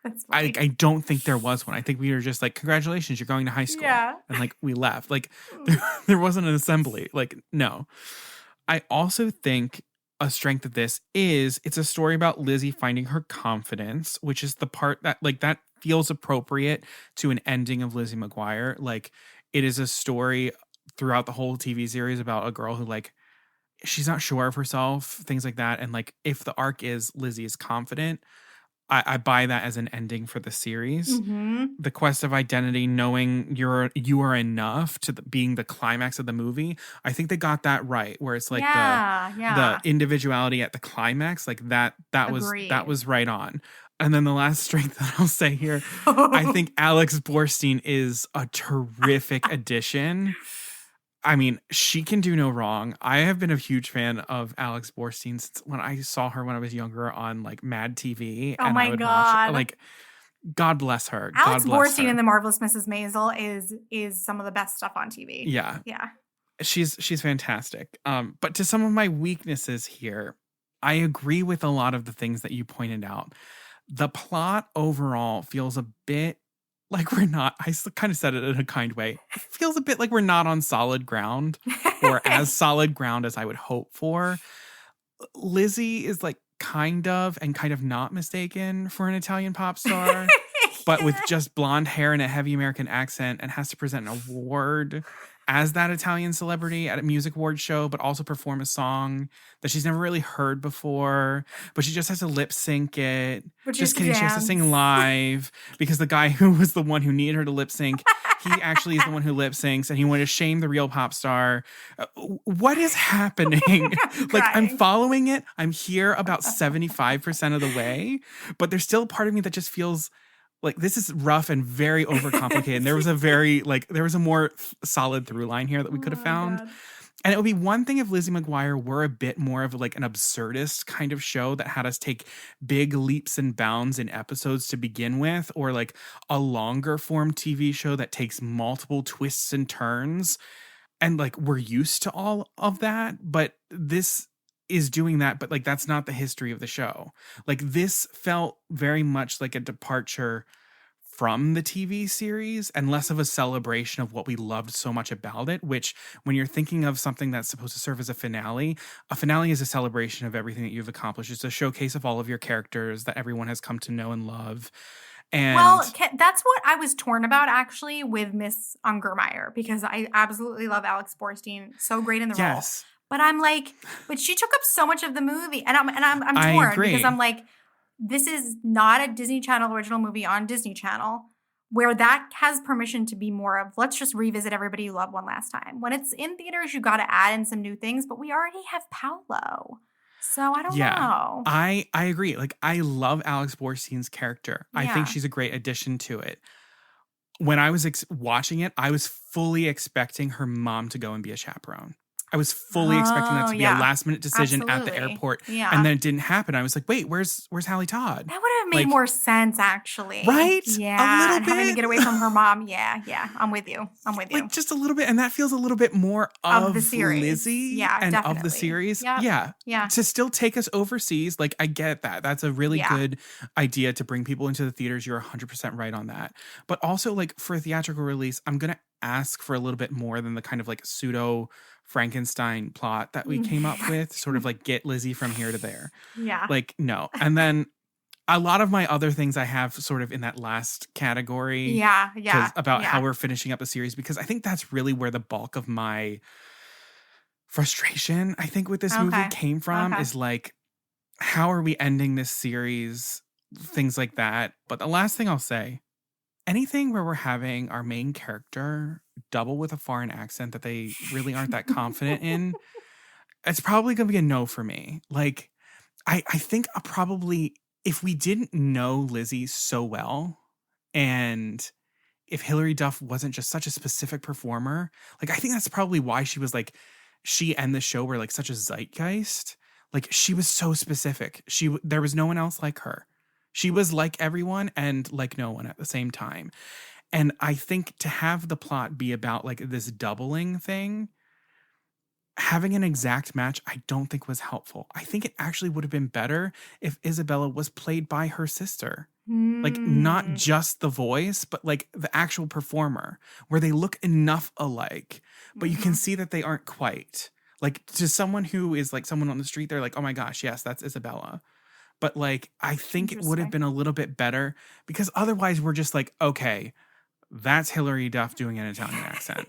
That's funny. I don't think there was one. I think we were just like, congratulations, you're going to high school. Yeah. And like we left. Like there wasn't an assembly. Like, no. I also think a strength of this is it's a story about Lizzie finding her confidence, which is the part that like that feels appropriate to an ending of Lizzie McGuire. Like it is a story throughout the whole TV series about a girl who like she's not sure of herself, things like that. And like if the arc is Lizzie is confident, I buy that as an ending for the series. Mm-hmm. The quest of identity, knowing you are enough to being the climax of the movie. I think they got that right, where it's like the individuality at the climax, like that was right on. And then the last strength that I'll say here, I think Alex Borstein is a terrific addition. I mean, she can do no wrong. I have been a huge fan of Alex Borstein since when I saw her when I was younger on like Mad TV. Oh my God. Like, God bless her. Alex Borstein in The Marvelous Mrs. Maisel is some of the best stuff on TV. Yeah. Yeah. She's fantastic. But to some of my weaknesses here, I agree with a lot of the things that you pointed out. The plot overall feels a bit like we're not, I kind of said it in a kind way. It feels a bit like we're not on solid ground or as solid ground as I would hope for. Lizzie is like kind of not mistaken for an Italian pop star, but with just blonde hair and a heavy American accent and has to present an award as that Italian celebrity at a music award show, but also perform a song that she's never really heard before, but she just has to lip sync it. Just kidding, she has to sing live because the guy who was the one who needed her to lip sync, he actually is the one who lip syncs and he wanted to shame the real pop star. What is happening? Like I'm following it. I'm here about 75% of the way, but there's still a part of me that just feels like this is rough and very overcomplicated. There was a more solid through line here that we could have found. God. And it would be one thing if Lizzie McGuire were a bit more of like an absurdist kind of show that had us take big leaps and bounds in episodes to begin with, or like a longer form TV show that takes multiple twists and turns. And like we're used to all of that, but this is doing that, but like that's not the history of the show. Like this felt very much like a departure from the TV series and less of a celebration of what we loved so much about it, which when you're thinking of something that's supposed to serve as a finale is a celebration of everything that you've accomplished. It's a showcase of all of your characters that everyone has come to know and love. And that's what I was torn about actually with Miss Ungermeyer, because I absolutely love Alex Borstein. So great in the role. But I'm like, but she took up so much of the movie, and I'm torn because I'm like, this is not a Disney Channel original movie on Disney Channel. where that has permission to be more of, let's just revisit everybody you loved one last time. When it's in theaters, you got to add in some new things, but we already have Paolo. So I don't know. I agree. Like, I love Alex Borstein's character. I think she's a great addition to it. When I was watching it, I was fully expecting her mom to go and be a chaperone. I was fully expecting that to be a last minute decision at the airport. Yeah. And then it didn't happen. I was like, wait, where's Hallie Todd? That would have made more sense, actually. Right? Yeah. A little and bit. having to get away from her mom. Yeah. I'm with you. Like, just a little bit. And that feels a little bit more of the series. Lizzie and definitely. of the series. Yep. Yeah. To still take us overseas. Like, I get that. That's a really good idea to bring people into the theaters. You're 100% right on that. But also, like, for a theatrical release, I'm going to ask for a little bit more than the kind of like pseudo Frankenstein plot that we came up with, sort of like get Lizzie from here to there. Yeah. Like, no. And then a lot of my other things I have sort of in that last category. Yeah. About how we're finishing up a series, because I think that's really where the bulk of my frustration, I think, with this movie came from is like, how are we ending this series? Things like that. But the last thing I'll say, anything where we're having our main character double with a foreign accent that they really aren't that confident in, it's probably going to be a no for me. Like, I think probably if we didn't know Lizzie so well, and if Hilary Duff wasn't just such a specific performer, like, I think that's probably why she was like, she and the show were like such a zeitgeist. Like, she was so specific. There was no one else like her. She was like everyone and like no one at the same time. And I think to have the plot be about like this doubling thing, having an exact match, I don't think was helpful. I think it actually would have been better if Isabella was played by her sister. Like, not just the voice, but like the actual performer, where they look enough alike, but you can see that they aren't quite. Like, to someone who is like someone on the street, they're like, oh my gosh, yes, that's Isabella. But like, I think it would have been a little bit better, because otherwise we're just like, okay, that's Hilary Duff doing an Italian accent.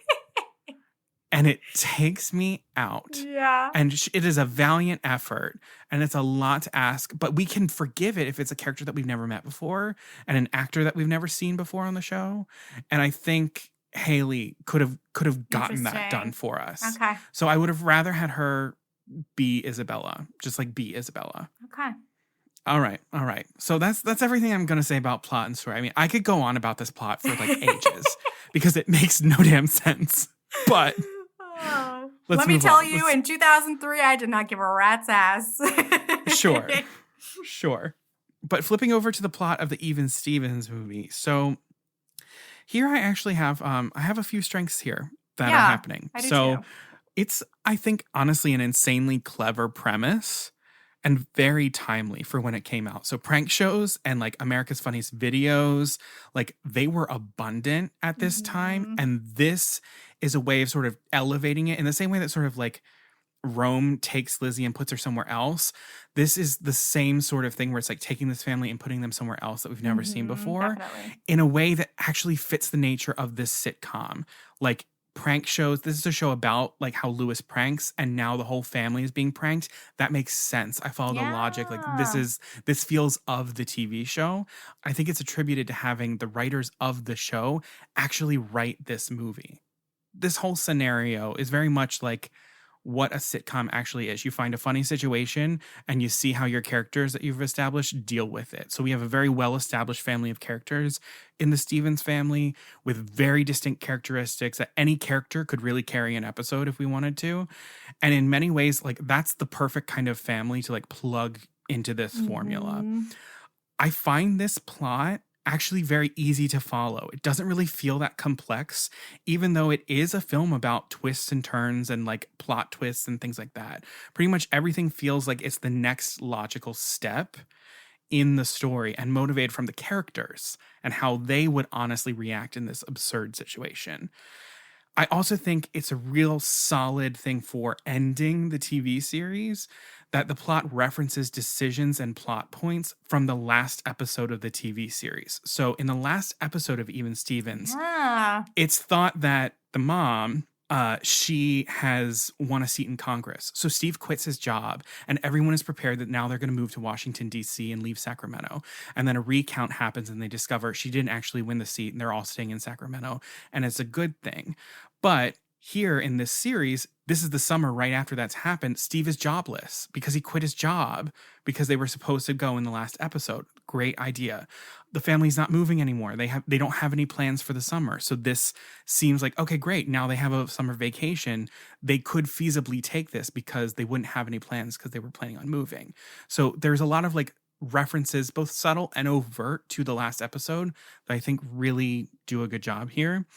And it takes me out. Yeah. And it is a valiant effort, and it's a lot to ask, but we can forgive it if it's a character that we've never met before and an actor that we've never seen before on the show. And I think Haley could have gotten that done for us. Okay. So I would have rather had her be Isabella, just like be Isabella. Okay. All right. So that's everything I'm going to say about plot and story. I mean, I could go on about this plot for like ages because it makes no damn sense. But let me tell you, in 2003, I did not give a rat's ass. Sure. But flipping over to the plot of the Even Stevens movie. So here I actually have I have a few strengths here that are happening. I do too. It's, I think, honestly, an insanely clever premise. And very timely for when it came out. So prank shows and like America's Funniest Videos, like they were abundant at this time. And this is a way of sort of elevating it in the same way that sort of like Rome takes Lizzie and puts her somewhere else. This is the same sort of thing where it's like taking this family and putting them somewhere else that we've never seen before, in a way that actually fits the nature of this sitcom. Like, prank shows, this is a show about like how Lewis pranks, and now the whole family is being pranked. That makes sense. I follow the logic. Like, this feels of the TV show. I think it's attributed to having the writers of the show actually write this movie. This whole scenario is very much like what a sitcom actually is. You find a funny situation and you see how your characters that you've established deal with it. So we have a very well-established family of characters in the Stevens family with very distinct characteristics that any character could really carry an episode if we wanted to. And in many ways, like, that's the perfect kind of family to like plug into this formula. I find this plot actually very easy to follow. It doesn't really feel that complex, even though it is a film about twists and turns and like plot twists and things like that. Pretty much everything feels like it's the next logical step in the story and motivated from the characters and how they would honestly react in this absurd situation. I also think it's a real solid thing for ending the TV series that the plot references decisions and plot points from the last episode of the TV series. So in the last episode of Even Stevens, it's thought that the mom, she has won a seat in Congress. So Steve quits his job and everyone is prepared that now they're going to move to Washington, D.C. and leave Sacramento. And then a recount happens and they discover she didn't actually win the seat and they're all staying in Sacramento. And it's a good thing. But here in this series, this is the summer right after that's happened. Steve is jobless because he quit his job because they were supposed to go in the last episode. Great idea. The family's not moving anymore. They don't have any plans for the summer. So this seems like, okay, great. Now they have a summer vacation. They could feasibly take this because they wouldn't have any plans because they were planning on moving. So there's a lot of like references, both subtle and overt, to the last episode that I think really do a good job here.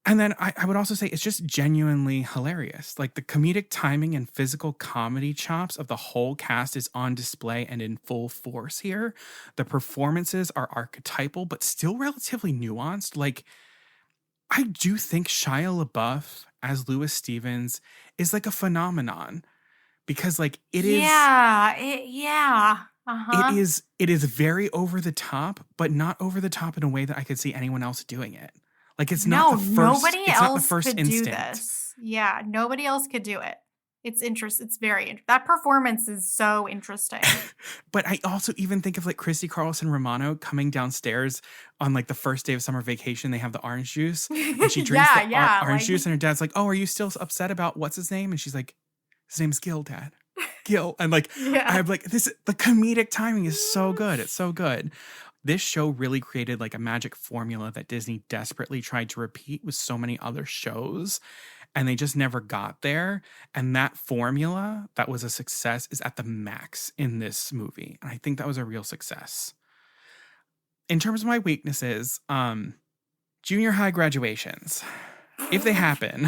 And then I would also say it's just genuinely hilarious. Like the comedic timing and physical comedy chops of the whole cast is on display and in full force here. The performances are archetypal, but still relatively nuanced. Like, I do think Shia LaBeouf as Louis Stevens is like a phenomenon because like it is. Yeah. Uh-huh. It is very over the top, but not over the top in a way that I could see anyone else doing it. Like it's not the first. Nobody else not the first could instinct. do this. Yeah, nobody else could do it. It's interesting. It's very interesting. That performance is so interesting. But I also even think of like Christy Carlson Romano coming downstairs on like the first day of summer vacation. They have the orange juice and she drinks orange juice and her dad's like, "Oh, are you still upset about what's his name?" And she's like, "His name's Gil, Dad." Gil. And like, I'm like, the comedic timing is so good. It's so good. This show really created like a magic formula that Disney desperately tried to repeat with so many other shows, and they just never got there. And that formula that was a success is at the max in this movie. And I think that was a real success. In terms of my weaknesses, junior high graduations, if they happen,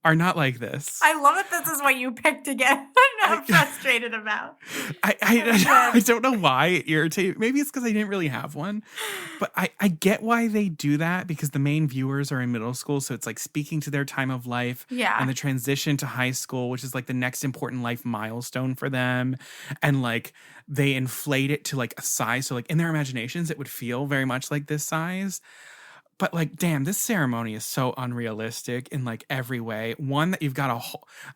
are not like this. I love that this is what you picked again. I'm not frustrated about. I don't know why it irritated. Maybe it's because I didn't really have one. But I get why they do that because the main viewers are in middle school. So it's like speaking to their time of life. Yeah. And the transition to high school, which is like the next important life milestone for them. And like they inflate it to like a size. So like in their imaginations, it would feel very much like this size. But like, damn, this ceremony is so unrealistic in like every way. One, that you've got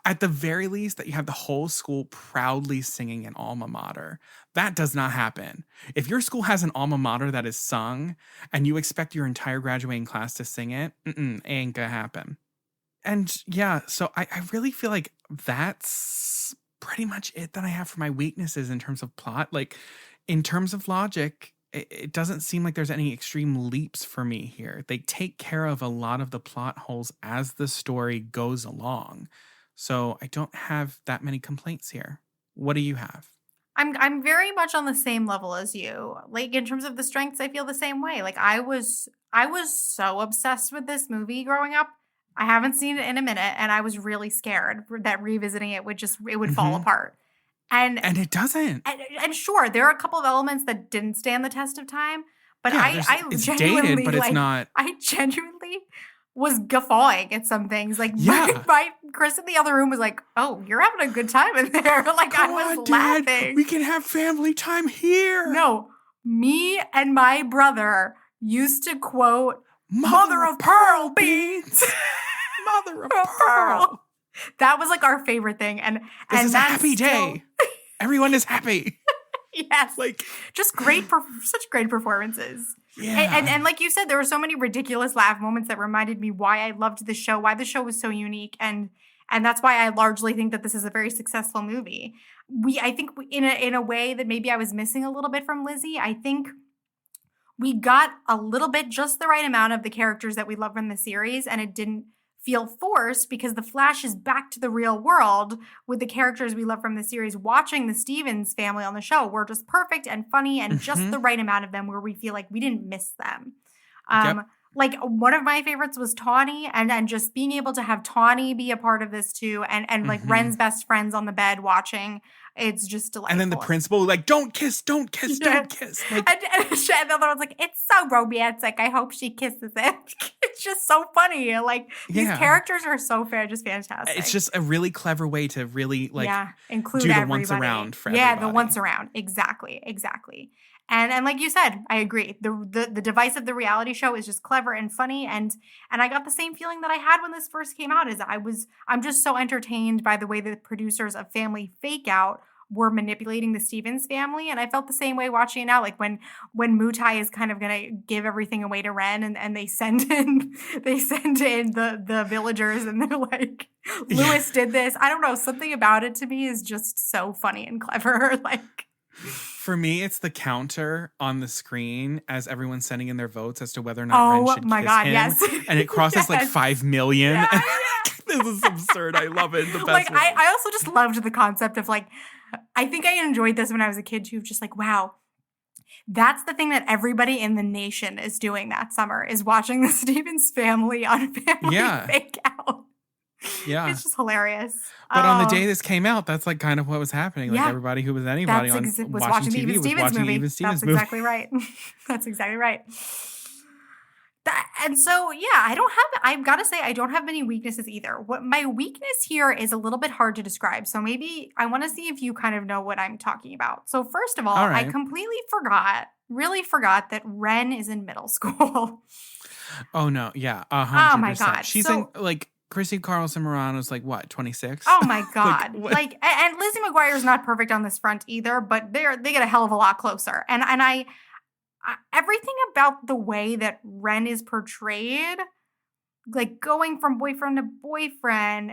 at the very least, that you have the whole school proudly singing an alma mater. That does not happen. If your school has an alma mater that is sung and you expect your entire graduating class to sing it, ain't gonna happen. And yeah, so I really feel like that's pretty much it that I have for my weaknesses in terms of plot. Like in terms of logic, it doesn't seem like there's any extreme leaps for me here. They take care of a lot of the plot holes as the story goes along. So I don't have that many complaints here. What do you have? I'm very much on the same level as you. Like in terms of the strengths, I feel the same way. Like I was so obsessed with this movie growing up. I haven't seen it in a minute, and I was really scared that revisiting it would fall apart. And it doesn't. And sure, there are a couple of elements that didn't stand the test of time, but it's genuinely, dated, but it's not. I genuinely was guffawing at some things. Like my Chris in the other room was like, "Oh, you're having a good time in there." Like Come I was on, Dad, laughing. we can have family time here. No, me and my brother used to quote "Mother of pearl beans." Mother of pearl. That was like our favorite thing, and this and is a happy day. Everyone is happy. Yes, like just such great performances. Yeah, and like you said, there were so many ridiculous laugh moments that reminded me why I loved the show, why the show was so unique, and that's why I largely think that this is a very successful movie. I think in a way that maybe I was missing a little bit from Lizzie. I think we got a little bit, just the right amount of the characters that we love from the series, and it didn't feel forced because the flash is back to the real world with the characters we love from the series. Watching the Stevens family on the show were just perfect and funny and just the right amount of them where we feel like we didn't miss them. Like one of my favorites was Tawny, and just being able to have Tawny be a part of this too, and like Ren's best friends on the bed watching. It's just delightful. And then the principal like, don't kiss. Like, and the other one's like, it's so romantic. I hope she kisses him. It's just so funny. Like these characters are so just fantastic. It's just a really clever way to really like include do everybody. the once around for everybody. everybody. The once around. Exactly. And like you said, I agree. The device of the reality show is just clever and funny. And I got the same feeling that I had when this first came out. I'm just so entertained by the way the producers of Family Fake Out were manipulating the Stevens family. And I felt the same way watching it now. Like when Mutai is kind of gonna give everything away to Ren, and they send in the villagers, and they're like, Lewis did this. I don't know. Something about it to me is just so funny and clever. Like, for me, it's the counter on the screen as everyone's sending in their votes as to whether or not Ren should kiss him. Yes. And it crosses like 5 million. Yeah. This is absurd. I love it in the best Like, way. I also just loved the concept of like, I think I enjoyed this when I was a kid too. Just like, wow, that's the thing that everybody in the nation is doing that summer, is watching the Stevens family on Family Fake Out. Yeah. It's just hilarious. But on the day this came out, that's like kind of what was happening. Like everybody who was anybody was watching the TV Even was Stevens watching movie. the Even Stevens That's movie. exactly right. That's exactly right. And so, yeah, I've got to say, I don't have many weaknesses either. What my weakness here is a little bit hard to describe. So maybe I want to see if you kind of know what I'm talking about. So first of all, right. I completely really forgot that Ren is in middle school. Oh, no. Yeah. 100%. Oh, my God. She's in like Christy Carlson Morano's like what, 26? Oh my God. like and Lizzie McGuire is not perfect on this front either, but they get a hell of a lot closer. And I everything about the way that Ren is portrayed, like going from boyfriend to boyfriend,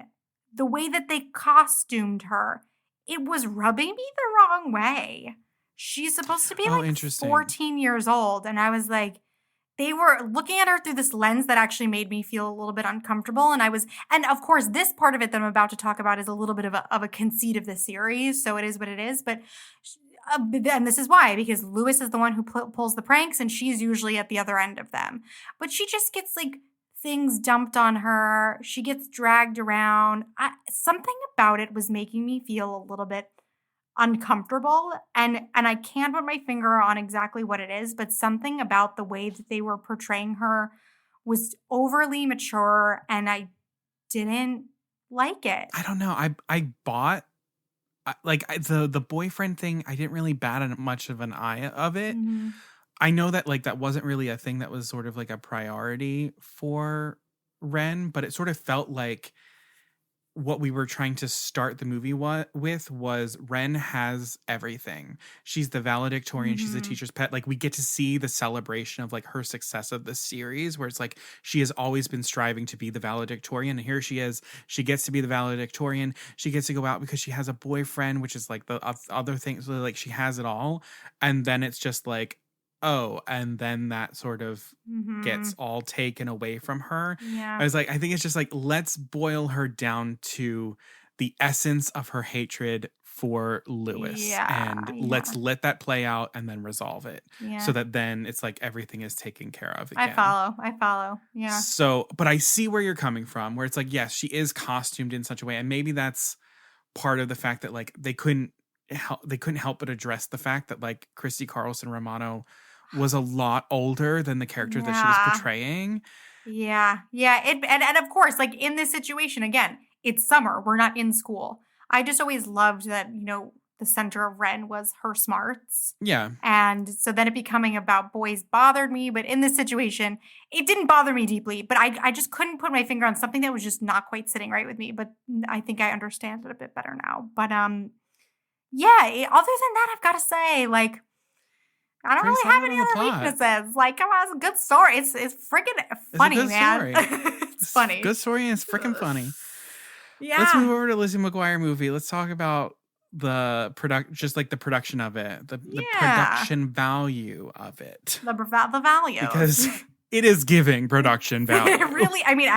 the way that they costumed her, it was rubbing me the wrong way. She's supposed to be like 14 years old. And I was like, they were looking at her through this lens that actually made me feel a little bit uncomfortable. And of course, this part of it that I'm about to talk about is a little bit of a conceit of the series. So it is what it is. But and this is why, because Lewis is the one who pulls the pranks, and she's usually at the other end of them. But she just gets like things dumped on her. She gets dragged around. Something about it was making me feel a little bit uncomfortable, and I can't put my finger on exactly what it is, but something about the way that they were portraying her was overly mature, and I didn't like it. I don't know. I bought like the boyfriend thing. I didn't really bat much of an eye of it. Mm-hmm. I know that like that wasn't really a thing that was sort of like a priority for Ren, but it sort of felt like what we were trying to start the movie with was Ren has everything. She's the valedictorian. She's a teacher's pet. Like we get to see the celebration of like her success of the series, where it's like she has always been striving to be the valedictorian. And here she is. She gets to be the valedictorian. She gets to go out because she has a boyfriend, which is like the other things. So like she has it all. And then it's just like, oh, and then that sort of gets all taken away from her. Yeah. I was like, I think it's just like, let's boil her down to the essence of her hatred for Lewis. And let's let that play out and then resolve it. Yeah. So that then it's like everything is taken care of again. I follow. Yeah. So, but I see where you're coming from, where it's like, yes, she is costumed in such a way. And maybe that's part of the fact that like they couldn't help but address the fact that like Christy Carlson Romano was a lot older than the character that she was portraying. Yeah. And of course, like in this situation, again, it's summer. We're not in school. I just always loved that, you know, the center of Ren was her smarts. Yeah. And so then it becoming about boys bothered me. But in this situation, it didn't bother me deeply. But I just couldn't put my finger on something that was just not quite sitting right with me. But I think I understand it a bit better now. But yeah, other than that, I've got to say, like, I don't really have any other weaknesses. Like, come on, it's a good story. It's freaking funny, man. It's funny. Good story, and it's freaking funny. Yeah. Let's move over to Lizzie McGuire movie. Let's talk about the production of it, the production value of it. The value. Because it is giving production value. It really, I mean,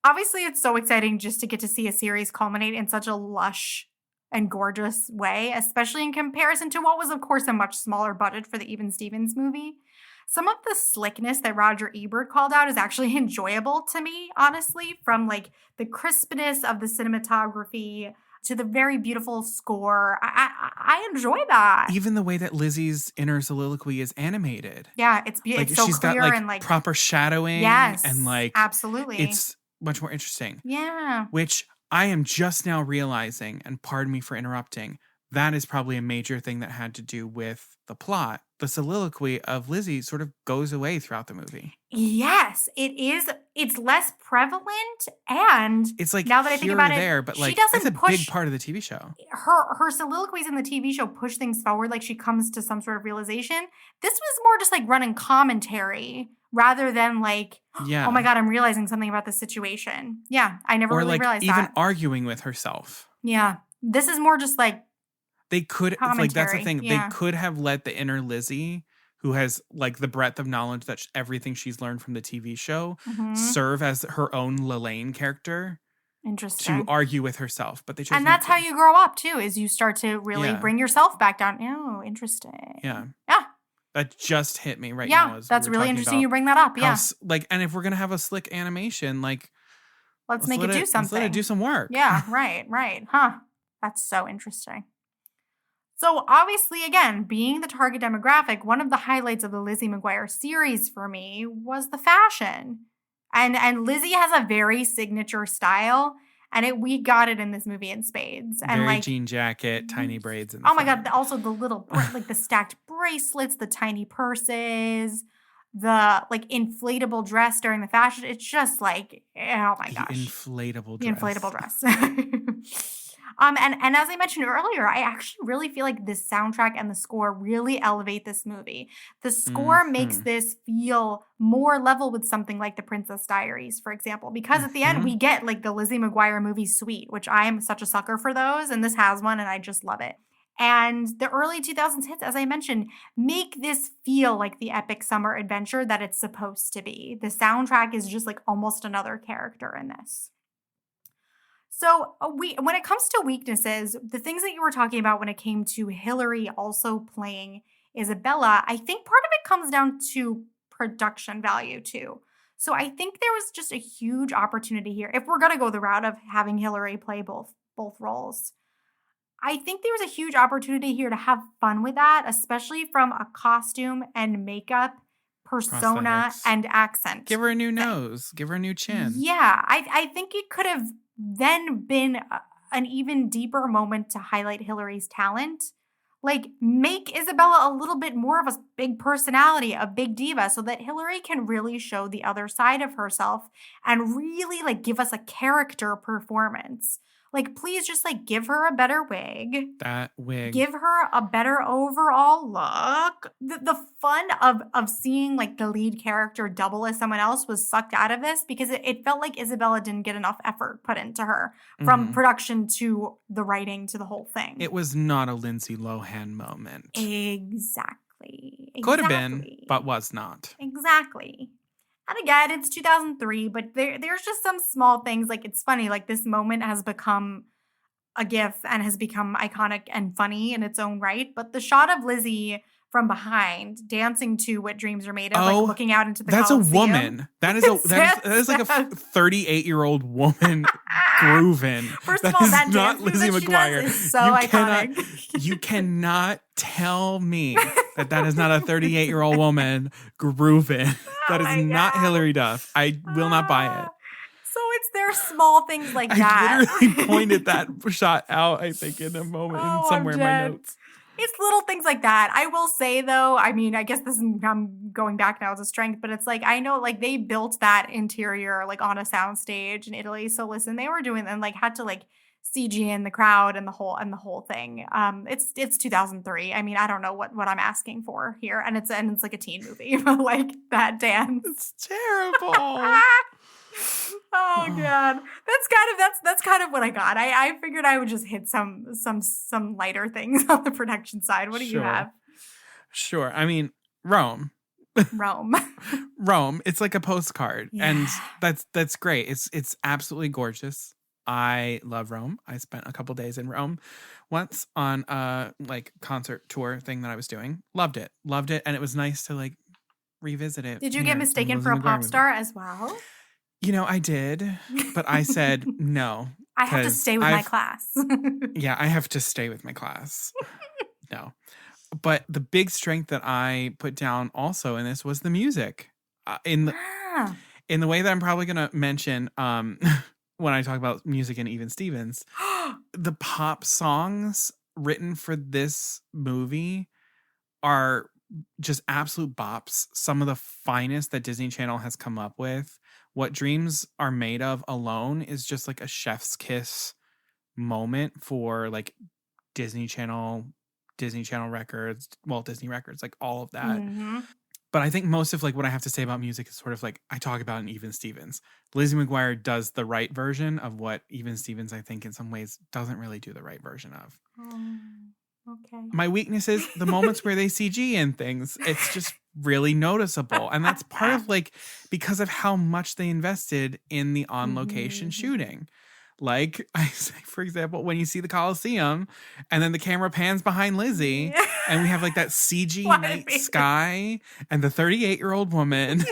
obviously it's so exciting just to get to see a series culminate in such a lush and gorgeous way, especially in comparison to what was, of course, a much smaller budget for the Even Stevens movie. Some of the slickness that Roger Ebert called out is actually enjoyable to me, honestly, from like the crispness of the cinematography to the very beautiful score. I enjoy that. Even the way that Lizzie's inner soliloquy is animated. Yeah, it's beautiful. Like, it's so she's clear got like and like proper shadowing. Yes, and like absolutely. It's much more interesting. Yeah. Which I am just now realizing, and pardon me for interrupting, that is probably a major thing that had to do with the plot. The soliloquy of Lizzie sort of goes away throughout the movie. Yes, it is. It's less prevalent, and It's like now that I think here about or it, there, but she like doesn't it's a push big part of the TV show. her soliloquies in the TV show push things forward, like she comes to some sort of realization. This was more just like running commentary rather than like, Yeah. oh my God, I'm realizing something about this situation. Yeah, I never Or really like realized even that. arguing with herself. Yeah, this is more just like They could, it's like, that's the commentary, thing. yeah. They could have let the inner Lizzie, who has like the breadth of knowledge that everything she's learned from the TV show, serve as her own Lelaine character interesting. to argue with herself. But they chose And not that's to. how you grow up too, is you start to really Yeah. bring yourself back down. Oh, interesting. Yeah. Yeah. That just hit me right Yeah, now. As that's we were really talking interesting about you bring that up. how Yeah. like, and if we're going to have a slick animation, like, Let's make it do something. Let's let it do some work. Yeah, right. Huh. That's so interesting. So obviously, again, being the target demographic, one of the highlights of the Lizzie McGuire series for me was the fashion. And Lizzie has a very signature style, and we got it in this movie in spades. And Very like jean jacket, tiny braids. In the oh my front. God, also the little, like the stacked bracelets, the tiny purses, the like inflatable dress during the fashion. It's just like, oh my gosh. Inflatable The dress. inflatable dress. And as I mentioned earlier, I actually really feel like this soundtrack and the score really elevate this movie. The score makes this feel more level with something like The Princess Diaries, for example, because at the end we get like the Lizzie McGuire movie suite, which I am such a sucker for those, and this has one, and I just love it. And the early 2000s hits, as I mentioned, make this feel like the epic summer adventure that it's supposed to be. The soundtrack is just like almost another character in this. So when it comes to weaknesses, the things that you were talking about when it came to Hillary also playing Isabella, I think part of it comes down to production value too. So I think there was just a huge opportunity here. If we're going to go the route of having Hillary play both roles, I think there was a huge opportunity here to have fun with that, especially from a costume and makeup, persona, Prosthetics. and accent. Give her a new nose. Give her a new chin. Yeah, I think it could have then been an even deeper moment to highlight Hillary's talent. Like, make Isabella a little bit more of a big personality, a big diva, so that Hillary can really show the other side of herself and really, like, give us a character performance. Like, please just, like, give her a better wig. That wig. Give her a better overall look. The fun of seeing, like, the lead character double as someone else was sucked out of this because it felt like Isabella didn't get enough effort put into her from production to the writing to the whole thing. It was not a Lindsay Lohan moment. Exactly. Could have been, but was not. Exactly. And again, it's 2003, but there's just some small things. Like, it's funny, like this moment has become a GIF and has become iconic and funny in its own right. But the shot of Lizzie from behind dancing to What Dreams Are Made Of, like looking out into the Coliseum. That's a woman. That is like a 38-year-old woman grooving. First of all, that not dance move Lizzie that she McGuire. does is so iconic. You cannot tell me that is not a 38-year-old woman grooving. That is not Hillary Duff. I will not buy it. So it's their small things like that. I literally pointed that shot out, I think, in a moment somewhere in my notes. It's little things like that. I will say, though, I mean, I guess I'm going back now as a strength, but it's like, I know, like, they built that interior, like, on a soundstage in Italy. So listen, they were doing, and like, had to, like, CG in the crowd and the whole thing. It's 2003. I mean, I don't know what I'm asking for here. And it's like a teen movie, but like that dance. It's terrible. Oh God. That's kind of what I got. I figured I would just hit some lighter things on the production side. What do you have? Sure. I mean, Rome. Rome. It's like a postcard. Yeah. And that's great. It's absolutely gorgeous. I love Rome. I spent a couple days in Rome once on a like concert tour thing that I was doing. Loved it. And it was nice to like revisit it. Did you get mistaken for a pop star as well? You know, I did, but I said no. I have to stay with my class. Yeah, I have to stay with my class. No. But the big strength that I put down also in this was the music. In the way that I'm probably going to mention when I talk about music and Even Stevens, the pop songs written for this movie are just absolute bops. Some of the finest that Disney Channel has come up with. What Dreams Are Made Of alone is just like a chef's kiss moment for like Disney Channel records, Walt Disney records, like all of that. Mm-hmm. But I think most of like what I have to say about music is sort of like I talk about in Even Stevens. Lizzie McGuire does the right version of what Even Stevens, I think in some ways doesn't really do the right version of. Okay. My weakness is the moments where they CG in things. It's just really noticeable. And that's part of like because of how much they invested in the on-location shooting. Like, I say, for example, when you see the Coliseum and then the camera pans behind Lizzie and we have like that CG night sky and the 38-year-old woman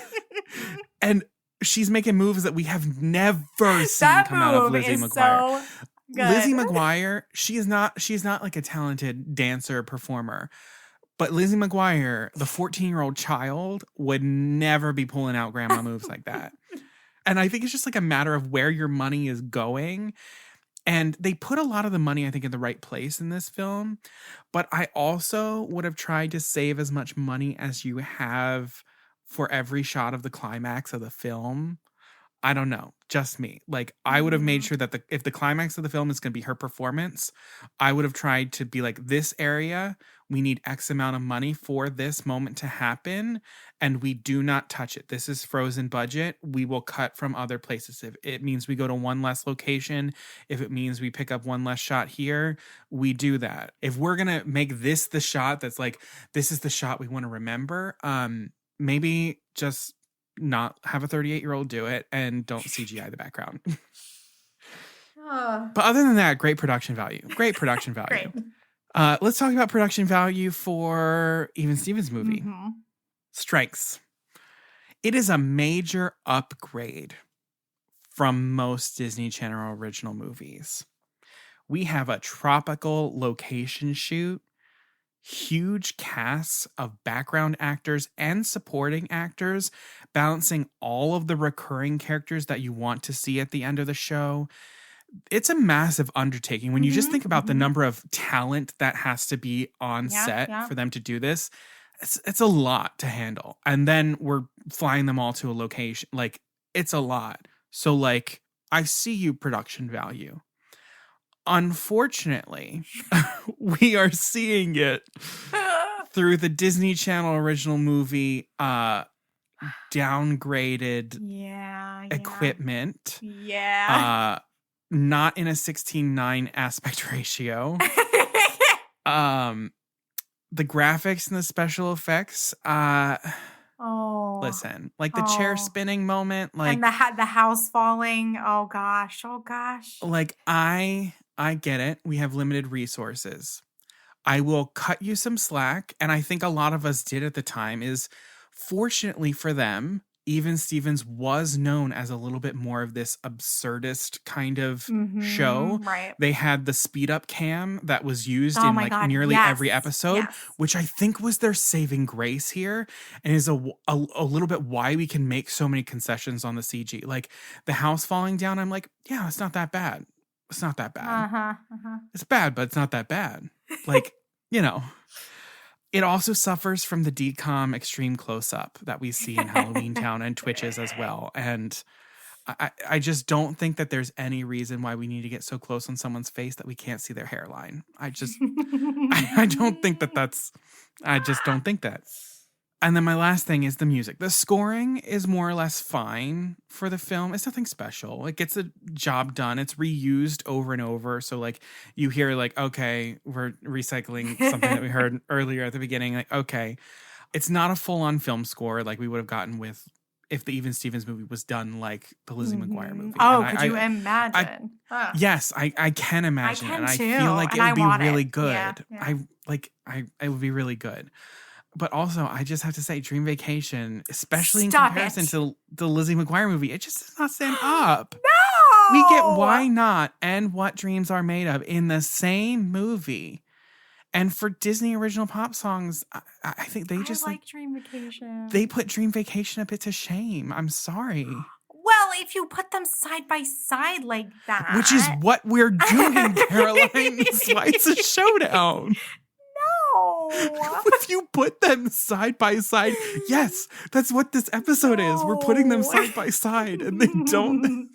and she's making moves that we have never seen come out of Lizzie McGuire. So good. Lizzie McGuire, she's not like a talented dancer performer. But Lizzie McGuire, the 14-year-old child, would never be pulling out grandma moves like that. And I think it's just like a matter of where your money is going. And they put a lot of the money, I think, in the right place in this film. But I also would have tried to save as much money as you have for every shot of the climax of the film. I don't know, just me. Like, I would have made sure that if the climax of the film is going to be her performance, I would have tried to be like, this area, we need X amount of money for this moment to happen, and we do not touch it. This is frozen budget. We will cut from other places. If it means we go to one less location, if it means we pick up one less shot here, we do that. If we're going to make this the shot that's like, this is the shot we want to remember, maybe just not have a 38-year-old do it and don't CGI the background. But other than that, great production value. Great. Let's talk about production value for Even Stevens' movie. Strengths. It is a major upgrade from most Disney Channel original movies. We have a tropical location shoot, huge casts of background actors and supporting actors, balancing all of the recurring characters that you want to see at the end of the show. It's a massive undertaking. When you just think about the number of talent that has to be on set for them to do this, it's a lot to handle. And then we're flying them all to a location. Like, it's a lot. So, like, I see you, production value. Unfortunately, we are seeing it through the Disney Channel original movie downgraded equipment. Not in a 16:9 aspect ratio. The graphics and the special effects, listen, like the chair spinning moment, like, and the house falling. Oh gosh. Like, I get it. We have limited resources. I will cut you some slack, and I think a lot of us did at the time. Is fortunately for them, Even Stevens was known as a little bit more of this absurdist kind of show. Right. They had the speed up cam that was used in like nearly every episode, which I think was their saving grace here, and is a little bit why we can make so many concessions on the CG. Like the house falling down, I'm like, yeah, it's not that bad. It's not that bad. It's bad, but it's not that bad. Like, you know. It also suffers from the DCOM extreme close-up that we see in Halloween Town and Twitches as well. And I just don't think that there's any reason why we need to get so close on someone's face that we can't see their hairline. I just don't think I just don't think that. And then my last thing is the music. The scoring is more or less fine for the film. It's nothing special. It gets the job done. It's reused over and over. So like you hear like, okay, we're recycling something that we heard earlier at the beginning. Like, okay, it's not a full-on film score like we would have gotten with if the Even Stevens movie was done like the Lizzie McGuire movie. Oh, could you imagine? Yes, I can imagine. I can and too. I feel like it would be really good. Yeah. It would be really good. But also, I just have to say, Dream Vacation, especially in comparison to the Lizzie McGuire movie, it just does not stand up. No! We get Why Not and What Dreams Are Made Of in the same movie. And for Disney original pop songs, I think they just like Dream Vacation. They put Dream Vacation a bit to shame. I'm sorry. Well, if you put them side by side like that. Which is what we're doing, Caroline. That's why it's a showdown. No. If you put them side by side, yes, that's what this episode is. We're putting them side by side, and they don't.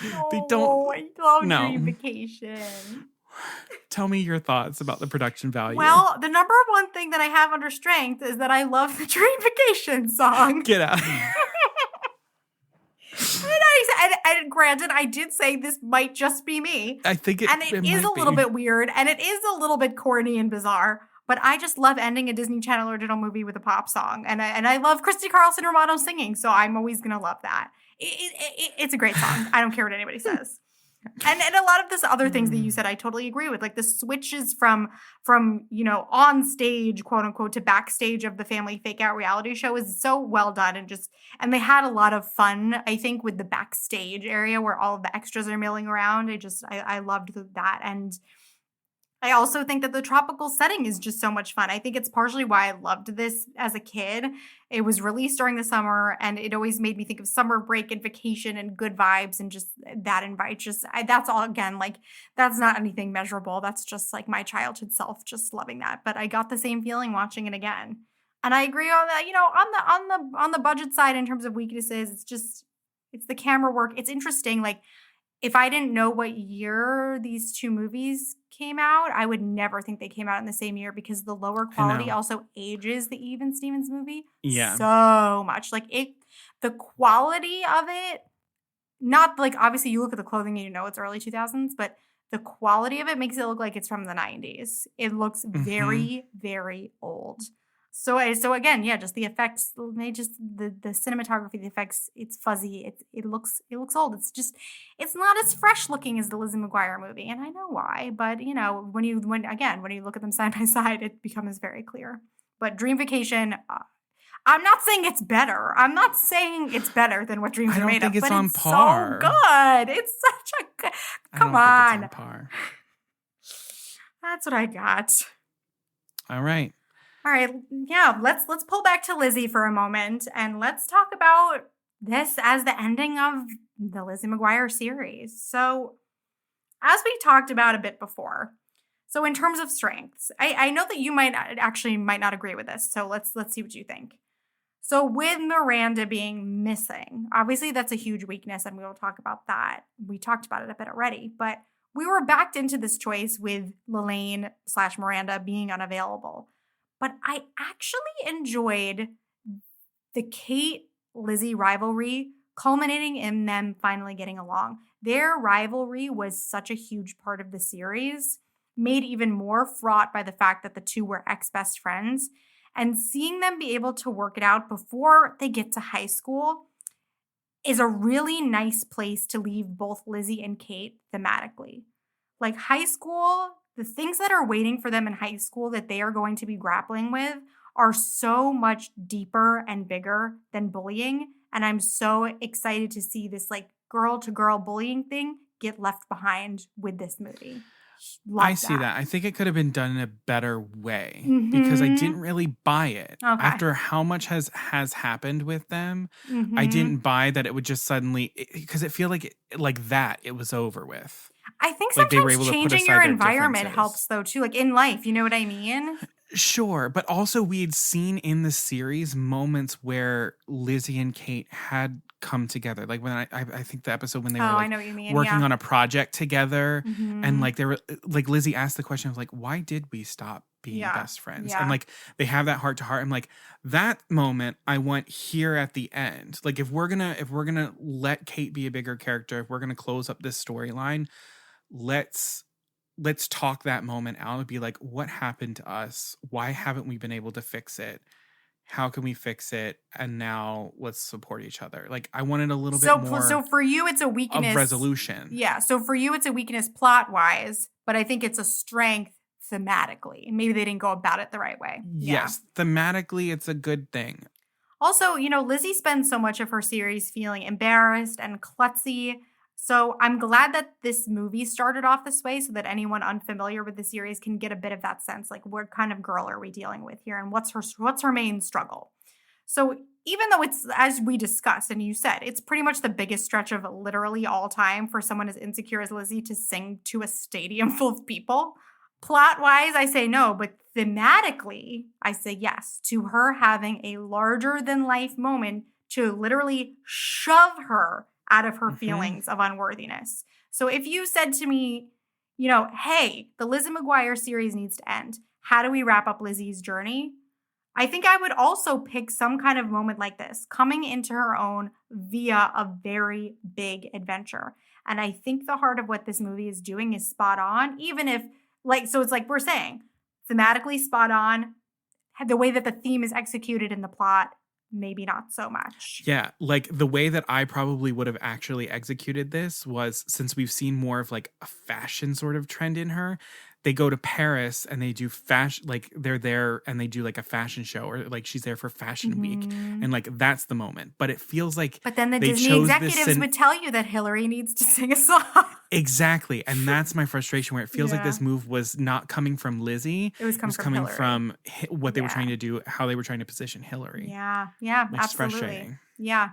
I love Dream Vacation. Tell me your thoughts about the production value. Well, the number one thing that I have under strength is that I love the Dream Vacation song. Get out of here. And granted, I did say this might just be me. I think it is a little bit weird, and it is a little bit corny and bizarre. But I just love ending a Disney Channel original movie with a pop song, and I love Christy Carlson Romano singing, so I'm always gonna love that. It's a great song. I don't care what anybody says. And a lot of this other things that you said, I totally agree with. Like the switches from on stage, quote unquote, to backstage of the family fake out reality show is so well done, and they had a lot of fun, I think, with the backstage area where all of the extras are milling around. I loved that. And I also think that the tropical setting is just so much fun. I think it's partially why I loved this as a kid. It was released during the summer, and it always made me think of summer break and vacation and good vibes and just that invite. That's all, again, like that's not anything measurable. That's just like my childhood self just loving that. But I got the same feeling watching it again. And I agree on that, on the budget side in terms of weaknesses, it's the camera work. It's interesting, like if I didn't know what year these two movies came out, I would never think they came out in the same year because the lower quality also ages the Even Stevens movie so much. Like the quality of it, not like obviously you look at the clothing and you know it's early 2000s, but the quality of it makes it look like it's from the 90s. It looks very, very old. So again, yeah, just the effects, the cinematography, the effects, it's fuzzy. It looks old. It's not as fresh looking as the Lizzie McGuire movie. And I know why, but when you look at them side by side, it becomes very clear. But Dream Vacation, I'm not saying it's better. I'm not saying it's better than what Dreams Are Made Of, but it's so good. It's such a good, come on. I don't think it's on par. That's what I got. All right. All right, yeah, let's pull back to Lizzie for a moment and let's talk about this as the ending of the Lizzie McGuire series. So, as we talked about a bit before, so in terms of strengths, I know that you might not agree with this, so let's see what you think. So with Miranda being missing, obviously that's a huge weakness, and we will talk about that. We talked about it a bit already, but we were backed into this choice with Lelaine/Miranda being unavailable. But I actually enjoyed the Kate-Lizzie rivalry culminating in them finally getting along. Their rivalry was such a huge part of the series, made even more fraught by the fact that the two were ex-best friends. And seeing them be able to work it out before they get to high school is a really nice place to leave both Lizzie and Kate thematically. Like high school, the things that are waiting for them in high school that they are going to be grappling with are so much deeper and bigger than bullying. And I'm so excited to see this like girl-to-girl bullying thing get left behind with this movie. I see that. I think it could have been done in a better way because I didn't really buy it. Okay. After how much has happened with them, I didn't buy that it would just suddenly, because it feel like it was over with. I think sometimes changing your environment helps though too, like in life, you know what I mean? Sure, but also we had seen in the series moments where Lizzie and Kate had come together. Like when I think the episode when they were I know what you mean. Working on a project together, and like they were like Lizzie asked the question of like, why did we stop being best friends? And like they have that heart to heart. I'm like, that moment I want here at the end. Like if we're gonna let Kate be a bigger character, if we're gonna close up this storyline, let's talk that moment out and be like, what happened to us? Why haven't we been able to fix it? How can we fix it? And now let's support each other. Like I wanted a little bit more. So for you, it's a weakness of resolution. Yeah. So for you, it's a weakness plot wise, but I think it's a strength thematically. Maybe they didn't go about it the right way. Yes. Thematically, it's a good thing. Also, Lizzie spends so much of her series feeling embarrassed and klutzy. So I'm glad that this movie started off this way so that anyone unfamiliar with the series can get a bit of that sense. Like, what kind of girl are we dealing with here? And what's her main struggle? So even though it's, as we discussed and you said, it's pretty much the biggest stretch of literally all time for someone as insecure as Lizzie to sing to a stadium full of people. Plot-wise, I say no, but thematically, I say yes to her having a larger-than-life moment to literally shove her out of her feelings of unworthiness. So if you said to me, you know, hey, the Lizzie McGuire series needs to end. How do we wrap up Lizzie's journey? I think I would also pick some kind of moment like this, coming into her own via a very big adventure. And I think the heart of what this movie is doing is spot on, even if, like, so it's like we're saying, thematically spot on. The way that the theme is executed in the plot, maybe not so much. Yeah, like the way that I probably would have actually executed this was, since we've seen more of like a fashion sort of trend in her, they go to Paris and they do fashion, like they're there and they do like a fashion show, or like she's there for fashion week, and like that's the moment. But it feels like, but then the Disney executives would tell you that Hillary needs to sing a song. Exactly. And that's my frustration, where it feels like this move was not coming from Lizzie. It was coming from what they were trying to do, how they were trying to position Hillary. Yeah, which absolutely. is frustrating. Yeah.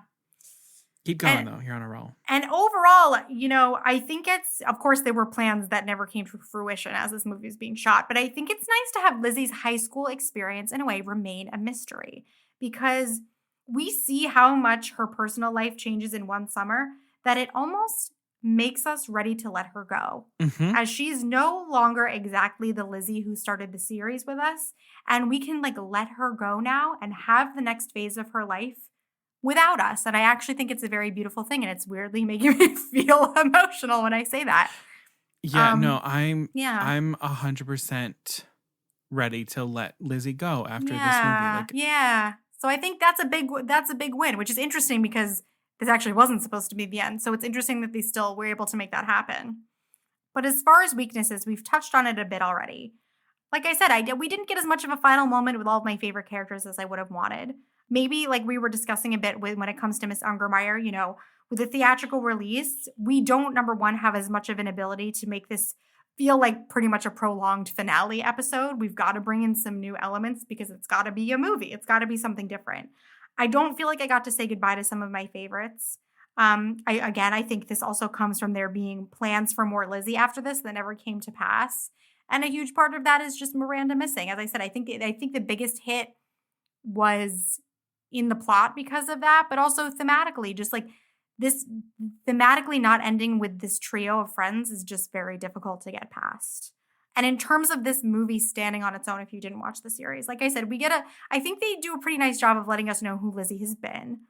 Keep going, though. You're on a roll. And overall, you know, I think it's, of course, there were plans that never came to fruition as this movie was being shot. But I think it's nice to have Lizzie's high school experience, in a way, remain a mystery. Because we see how much her personal life changes in one summer that it almost makes us ready to let her go. As she's no longer exactly the Lizzie who started the series with us. And we can, like, let her go now and have the next phase of her life without us. And I actually think it's a very beautiful thing. And it's weirdly making me feel emotional when I say that. Yeah, no, I'm 100% ready to let Lizzie go after this movie. So I think that's a big win, which is interesting because this actually wasn't supposed to be the end. So it's interesting that they still were able to make that happen. But as far as weaknesses, we've touched on it a bit already. Like I said, we didn't get as much of a final moment with all of my favorite characters as I would have wanted. Maybe, like we were discussing a bit when it comes to Miss Ungermeyer, you know, with the theatrical release, we don't, number one, have as much of an ability to make this feel like pretty much a prolonged finale episode. We've got to bring in some new elements because it's got to be a movie. It's got to be something different. I don't feel like I got to say goodbye to some of my favorites. I think this also comes from there being plans for more Lizzie after this that never came to pass. And a huge part of that is just Miranda missing. As I said, I think the biggest hit was in the plot because of that, but also thematically, just like this thematically not ending with this trio of friends is just very difficult to get past. And in terms of this movie standing on its own, if you didn't watch the series, like I said, I think they do a pretty nice job of letting us know who Lizzie has been.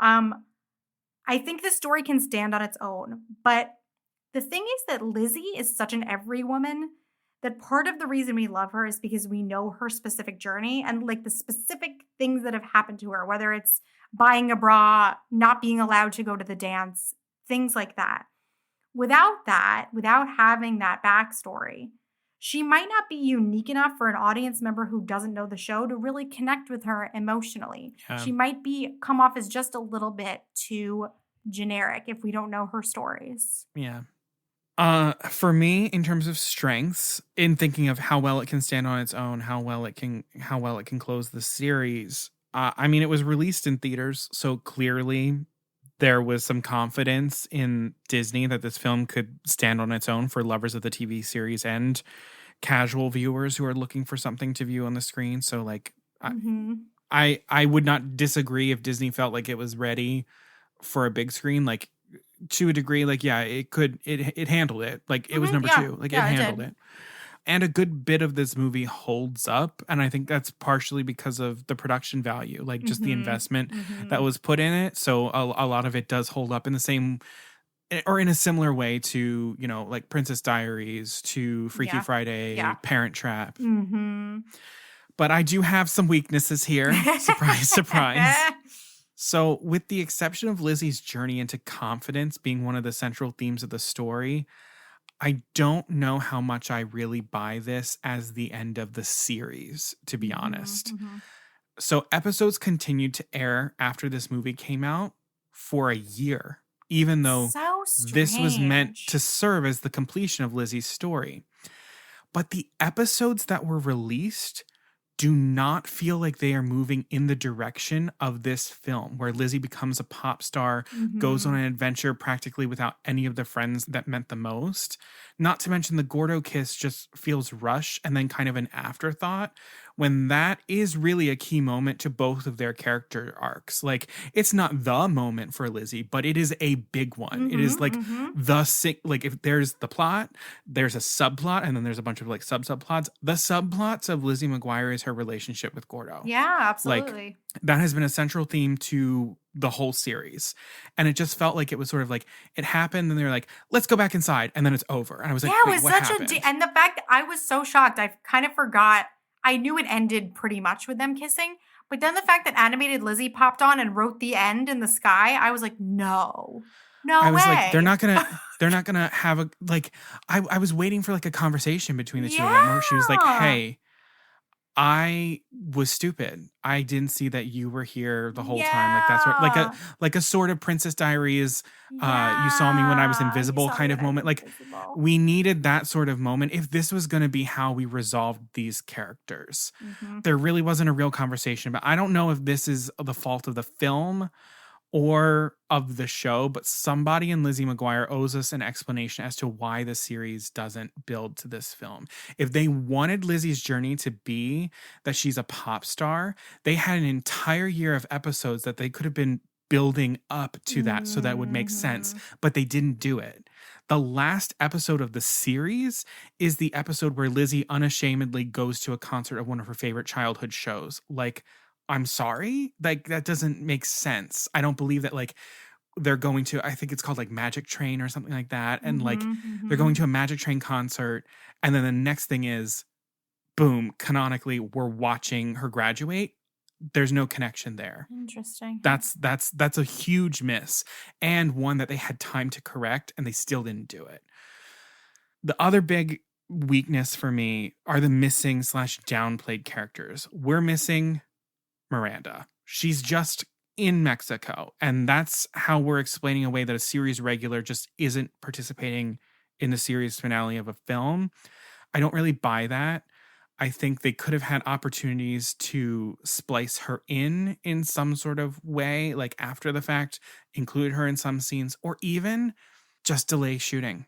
I think the story can stand on its own, but the thing is that Lizzie is such an every woman that part of the reason we love her is because we know her specific journey and like the specific things that have happened to her, whether it's buying a bra, not being allowed to go to the dance, things like that. Without having that backstory, she might not be unique enough for an audience member who doesn't know the show to really connect with her emotionally. Yeah. She might come off as just a little bit too generic if we don't know her stories. Yeah. For me, in terms of strengths, in thinking of how well it can stand on its own, how well it can close the series. I mean, it was released in theaters, so clearly there was some confidence in Disney that this film could stand on its own for lovers of the TV series and casual viewers who are looking for something to view on the screen. So, like, I would not disagree if Disney felt like it was ready for a big screen, like. To a degree, like, yeah, it handled it. Like, it was number 2. Like, it handled it. And a good bit of this movie holds up. And I think that's partially because of the production value, like just the investment that was put in it. So a lot of it does hold up in the same or in a similar way to, you know, like Princess Diaries, to Freaky Friday, Parent Trap. But I do have some weaknesses here. Surprise, surprise. So with the exception of Lizzie's journey into confidence being one of the central themes of the story, I don't know how much I really buy this as the end of the series, to be honest. So episodes continued to air after this movie came out for a year, even though this was meant to serve as the completion of Lizzie's story. But the episodes that were released do not feel like they are moving in the direction of this film, where Lizzie becomes a pop star, goes on an adventure practically without any of the friends that meant the most. Not to mention the Gordo kiss just feels rushed and then kind of an afterthought, when that is really a key moment to both of their character arcs. Like, it's not the moment for Lizzie, but it is a big one. It is like like, if there's the plot, there's a subplot, and then there's a bunch of like subplots. The subplots of Lizzie McGuire is her relationship with Gordo. Yeah, absolutely. Like, that has been a central theme to the whole series. And it just felt like it was sort of like, it happened and they were like, let's go back inside, and then it's over. And I was like, yeah, it wait, was what such happened? and the fact that I was so shocked, I kind of forgot. I knew it ended pretty much with them kissing, but then the fact that animated Lizzie popped on and wrote the end in the sky, I was like, no I was way. like, they're not gonna have a, like, I was waiting for like a conversation between the two of them where she was like, hey, I was stupid. I didn't see that you were here the whole time. Like, that's like a sort of Princess Diaries. You saw me when I was invisible kind of moment. Like, we needed that sort of moment if this was going to be how we resolved these characters. There really wasn't a real conversation. But I don't know if this is the fault of the film or of the show, but somebody in Lizzie McGuire owes us an explanation as to why the series doesn't build to this film. If they wanted Lizzie's journey to be that she's a pop star, they had an entire year of episodes that they could have been building up to that so that would make sense, but they didn't do it. The last episode of the series is the episode where Lizzie unashamedly goes to a concert of one of her favorite childhood shows. Like, I'm sorry? Like, that doesn't make sense. I don't believe that, like, they're going to, I think it's called like Magic Train or something like that. And like, they're going to a Magic Train concert. And then the next thing is, boom, canonically, we're watching her graduate. There's no connection there. Interesting. That's a huge miss, and one that they had time to correct and they still didn't do it. The other big weakness for me are the missing / downplayed characters. We're missing Miranda. She's just in Mexico, and that's how we're explaining away that a series regular just isn't participating in the series finale of a film. I don't really buy that. I think they could have had opportunities to splice her in some sort of way, like after the fact, include her in some scenes, or even just delay shooting.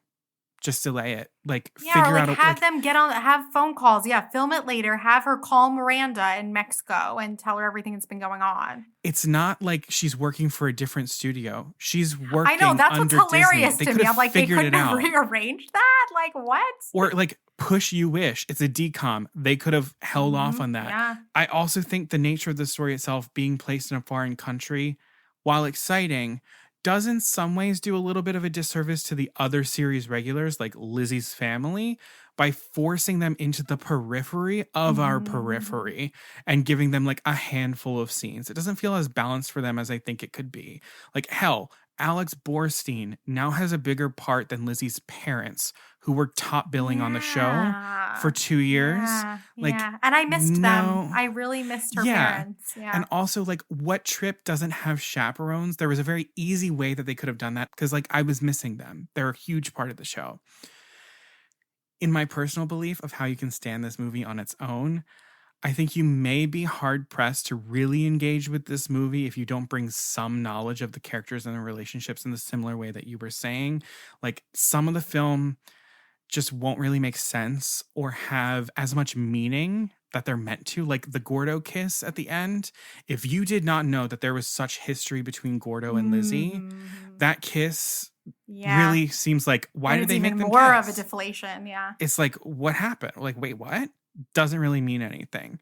Just delay it. Like, figure out have them have phone calls. Yeah, film it later. Have her call Miranda in Mexico and tell her everything that's been going on. It's not like she's working for a different studio. She's working. I know, that's what's hilarious Disney. to me. I'm like, they couldn't have out. rearranged that? Like, what? Or like, push you wish. It's a DCOM. They could have held off on that. Yeah. I also think the nature of the story itself, being placed in a foreign country, while exciting, does in some ways do a little bit of a disservice to the other series regulars, like Lizzie's family, by forcing them into the periphery of our periphery and giving them like a handful of scenes. It doesn't feel as balanced for them as I think it could be. Like, hell, Alex Borstein now has a bigger part than Lizzie's parents, who were top billing on the show for 2 years. Like, and I missed them. I really missed her parents. Yeah. And also, like, what trip doesn't have chaperones? There was a very easy way that they could have done that, because, like, I was missing them. They're a huge part of the show. In my personal belief of how you can stand this movie on its own, I think you may be hard-pressed to really engage with this movie if you don't bring some knowledge of the characters and the relationships in the similar way that you were saying. Like, some of the film just won't really make sense or have as much meaning that they're meant to. Like the Gordo kiss at the end. If you did not know that there was such history between Gordo and Lizzie, that kiss really seems like, why did they make them more kiss? Of a deflation? Yeah. It's like, what happened? Like, wait, what? Doesn't really mean anything.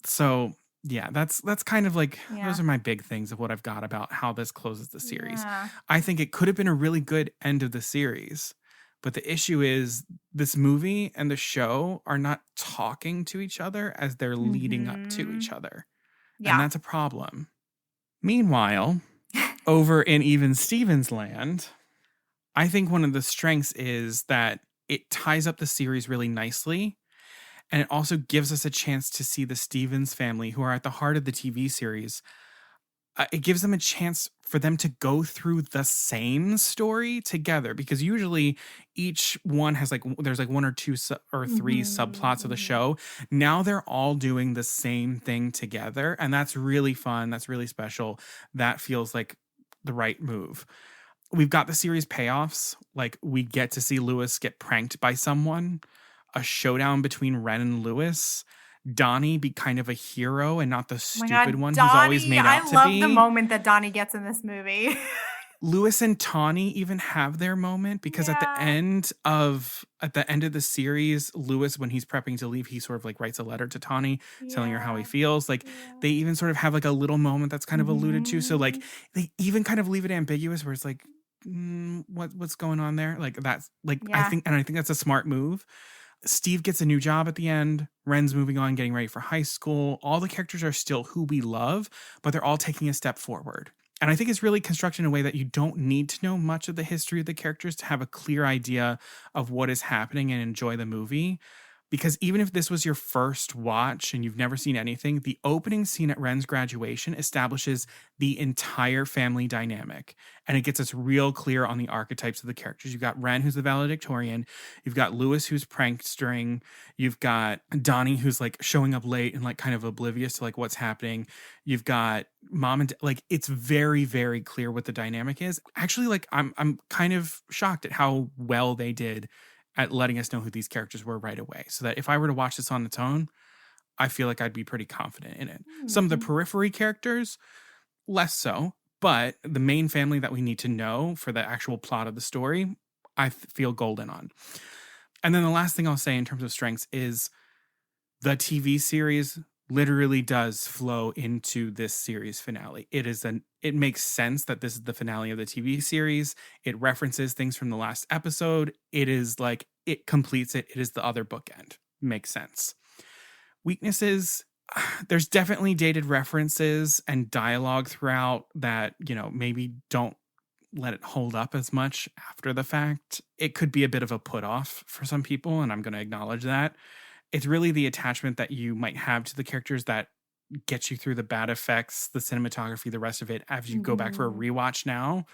So yeah, that's kind of like, those are my big things of what I've got about how this closes the series. I think it could have been a really good end of the series. But the issue is this movie and the show are not talking to each other as they're leading up to each other. Yeah. And that's a problem. Meanwhile, over in Even Stevens land, I think one of the strengths is that it ties up the series really nicely. And it also gives us a chance to see the Stevens family, who are at the heart of the TV series, it gives them a chance for them to go through the same story together, because usually each one has like, there's like one or two or three subplots of the show. Now they're all doing the same thing together, and that's really fun. That's really special. That feels like the right move. We've got the series payoffs. Like, we get to see Lewis get pranked by someone, a showdown between Ren and Lewis, Donnie be kind of a hero and not the stupid one Donnie, who's always made out to be. I love the moment that Donnie gets in this movie. Lewis and Tawny even have their moment, because at the end of the series, Lewis, when he's prepping to leave, he sort of like writes a letter to Tawny telling her how he feels. Like, they even sort of have like a little moment that's kind of alluded to. So like, they even kind of leave it ambiguous where it's like, what's going on there? Like, that's like, I think that's a smart move. Steve gets a new job at the end. Ren's moving on, getting ready for high school. All the characters are still who we love, but they're all taking a step forward. And I think it's really constructed in a way that you don't need to know much of the history of the characters to have a clear idea of what is happening and enjoy the movie. Because even if this was your first watch and you've never seen anything, the opening scene at Ren's graduation establishes the entire family dynamic. And it gets us real clear on the archetypes of the characters. You've got Ren, who's the valedictorian. You've got Lewis, who's prankstering. You've got Donnie, who's like showing up late and like kind of oblivious to like what's happening. You've got mom and like, it's very, very clear what the dynamic is. Actually, like, I'm kind of shocked at how well they did at letting us know who these characters were right away, so that if I were to watch this on its own, I feel like I'd be pretty confident in it. Some of the periphery characters, less so, but the main family that we need to know for the actual plot of the story, I feel golden on. And then the last thing I'll say in terms of strengths is the TV series literally does flow into this series finale. It makes sense that this is the finale of the TV series. It references things from the last episode. It is like, it completes it. It is the other bookend. Makes sense. Weaknesses, there's definitely dated references and dialogue throughout that, maybe don't let it hold up as much after the fact. It could be a bit of a put off for some people, and I'm going to acknowledge that. It's really the attachment that you might have to the characters that gets you through the bad effects, the cinematography, the rest of it, as you go back for a rewatch now.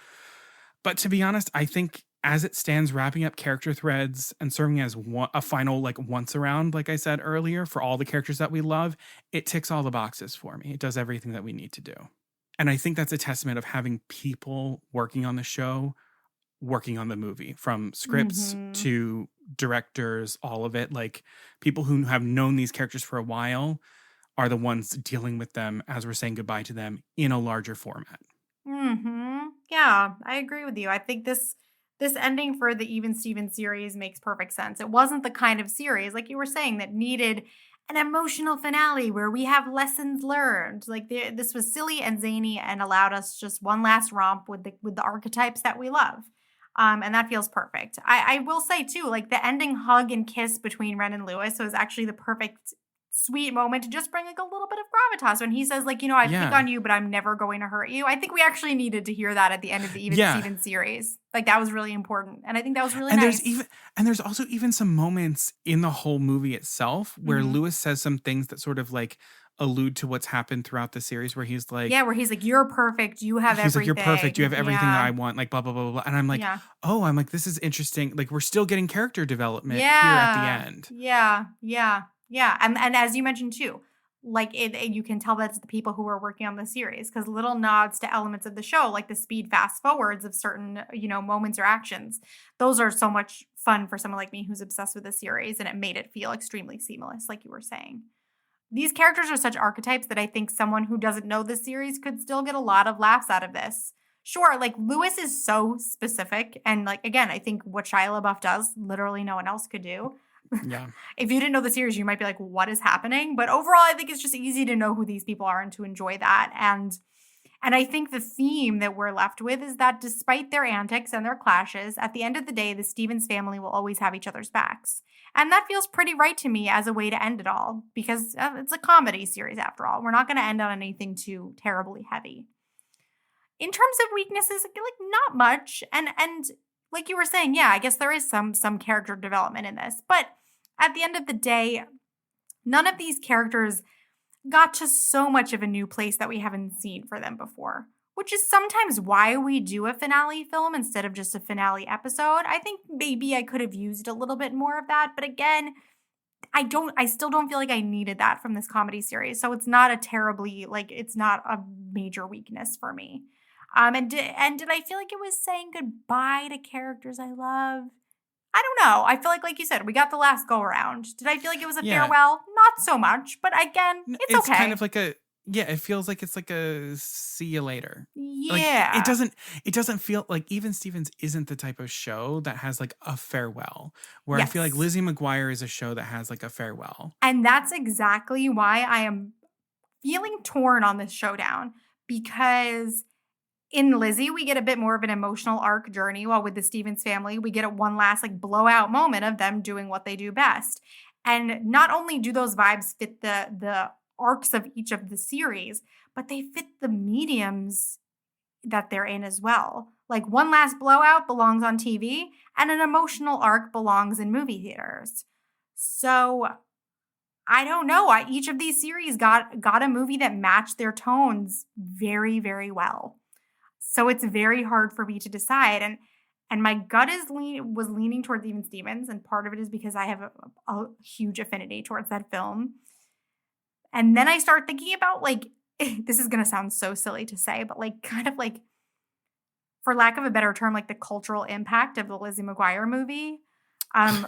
But to be honest, I think as it stands, wrapping up character threads and serving as a final like once around, like I said earlier, for all the characters that we love, it ticks all the boxes for me. It does everything that we need to do. And I think that's a testament of having people working on the show, working on the movie, from scripts to directors, all of it. Like, people who have known these characters for a while are the ones dealing with them as we're saying goodbye to them in a larger format. Yeah, I agree with you. I think this ending for the Even Steven series makes perfect sense. It wasn't the kind of series, like you were saying, that needed an emotional finale where we have lessons learned. Like, this was silly and zany and allowed us just one last romp with the archetypes that we love. And that feels perfect. I will say too, like, the ending hug and kiss between Ren and Lewis was actually the perfect sweet moment to just bring like a little bit of gravitas when he says like, I pick on you, but I'm never going to hurt you. I think we actually needed to hear that at the end of the Even Steven series. Like, that was really important. And I think that was really nice. There's also even some moments in the whole movie itself where Lewis says some things that sort of like allude to what's happened throughout the series, where he's like, you're perfect, you have everything. He's like, you're perfect, you have everything that I want, like blah blah blah blah blah. And I'm like, this is interesting. Like, we're still getting character development here at the end. Yeah. And as you mentioned too, like, you can tell that's the people who are working on the series, because little nods to elements of the show, like the speed fast forwards of certain, moments or actions. Those are so much fun for someone like me who's obsessed with the series, and it made it feel extremely seamless, like you were saying. These characters are such archetypes that I think someone who doesn't know this series could still get a lot of laughs out of this. Sure, like, Lewis is so specific, and like, again, I think what Shia LaBeouf does, literally no one else could do. Yeah. If you didn't know the series, you might be like, what is happening? But overall, I think it's just easy to know who these people are and to enjoy that. And I think the theme that we're left with is that despite their antics and their clashes, at the end of the day, the Stevens family will always have each other's backs. And that feels pretty right to me as a way to end it all, because it's a comedy series after all. We're not going to end on anything too terribly heavy. In terms of weaknesses, like, not much. And like you were saying, yeah, I guess there is some character development in this. But at the end of the day, none of these characters, got to so much of a new place that we haven't seen for them before, which is sometimes why we do a finale film instead of just a finale episode. I think maybe I could have used a little bit more of that, but again, I still don't feel like I needed that from this comedy series. So it's not it's not a major weakness for me. And did I feel like it was saying goodbye to characters I love? I don't know. I feel like you said, we got the last go around. Did I feel like it was a farewell? Not so much, but again, it's okay. Kind of like it feels like it's like a see you later. Yeah. Like, it doesn't feel like Even Stevens isn't the type of show that has like a farewell, where I feel like Lizzie McGuire is a show that has like a farewell. And that's exactly why I am feeling torn on this Showdown, because in Lizzie, we get a bit more of an emotional arc journey, while with the Stevens family, we get one last like blowout moment of them doing what they do best. And not only do those vibes fit the arcs of each of the series, but they fit the mediums that they're in as well. Like one last blowout belongs on TV, and an emotional arc belongs in movie theaters. So I don't know. Each of these series got a movie that matched their tones very, very well. So it's very hard for me to decide. And my gut was leaning towards Even Stevens, and part of it is because I have a huge affinity towards that film. And then I start thinking about, like, this is going to sound so silly to say, but like kind of like, for lack of a better term, like the cultural impact of the Lizzie McGuire movie.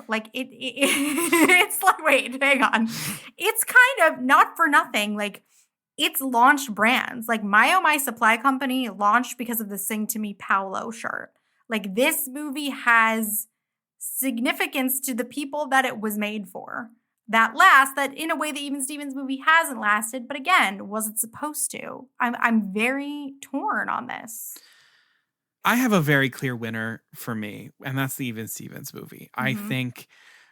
Like it's like, wait, hang on. It's kind of not for nothing. Like, it's launched brands. Like My Oh My Supply Company launched because of the Sing to Me Paolo shirt. Like, this movie has significance to the people that it was made for. That in a way the Even Stevens movie hasn't lasted, but again, was it supposed to? I'm very torn on this. I have a very clear winner for me, and that's the Even Stevens movie. I think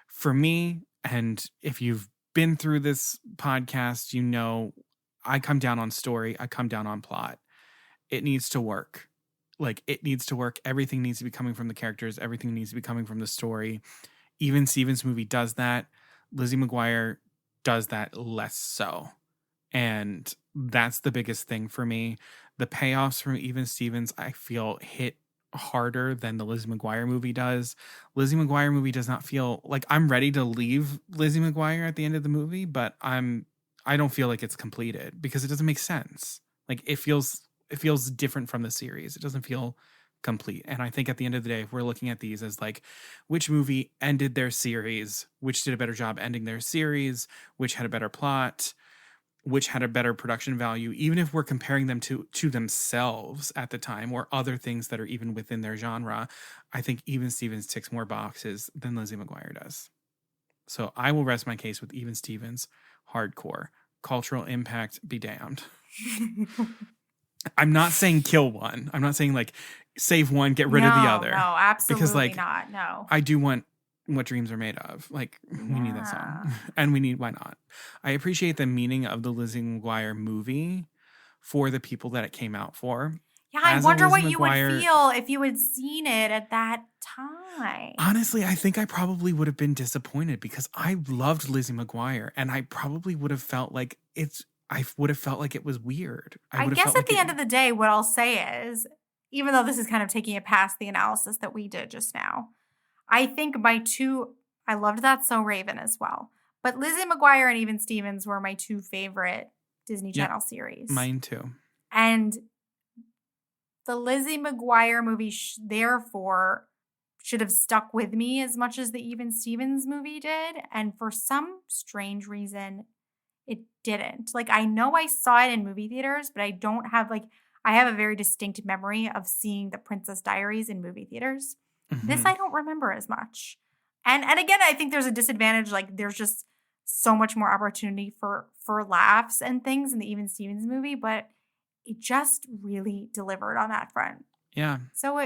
for me, and if you've been through this podcast, you know, I come down on story. I come down on plot. It needs to work. Like, it needs to work. Everything needs to be coming from the characters. Everything needs to be coming from the story. Even Stevens movie does that. Lizzie McGuire does that less so. And that's the biggest thing for me. The payoffs from Even Stevens, I feel, hit harder than the Lizzie McGuire movie does. Lizzie McGuire movie does not feel like I'm ready to leave Lizzie McGuire at the end of the movie, but I don't feel like it's completed because it doesn't make sense. Like, it feels different from the series. It doesn't feel complete. And I think at the end of the day, if we're looking at these as like, which movie ended their series, which did a better job ending their series, which had a better plot, which had a better production value, even if we're comparing them to themselves at the time or other things that are even within their genre, I think Even Stevens ticks more boxes than Lizzie McGuire does. So I will rest my case with Even Stevens. Hardcore. Cultural impact, be damned. I'm not saying kill one. I'm not saying like save one, get rid of the other. No, absolutely because, like, not. No. I do want What Dreams Are Made Of. Like, we need that song. And we need Why Not. I appreciate the meaning of the Lizzie McGuire movie for the people that it came out for. Yeah, I wonder what you would feel if you had seen it at that time. Honestly, I think I probably would have been disappointed because I loved Lizzie McGuire, and I probably would have felt like it was weird. I guess at the end of the day, what I'll say is, even though this is kind of taking it past the analysis that we did just now, I think I loved That's So Raven as well. But Lizzie McGuire and Even Stevens were my two favorite Disney Channel series. Mine too. And the Lizzie McGuire movie, therefore, should have stuck with me as much as the Even Stevens movie did. And for some strange reason, it didn't. Like, I know I saw it in movie theaters, but I don't have, like, I have a very distinct memory of seeing The Princess Diaries in movie theaters. Mm-hmm. This I don't remember as much. And again, I think there's a disadvantage. Like, there's just so much more opportunity for laughs and things in the Even Stevens movie, but it just really delivered on that front. Yeah. So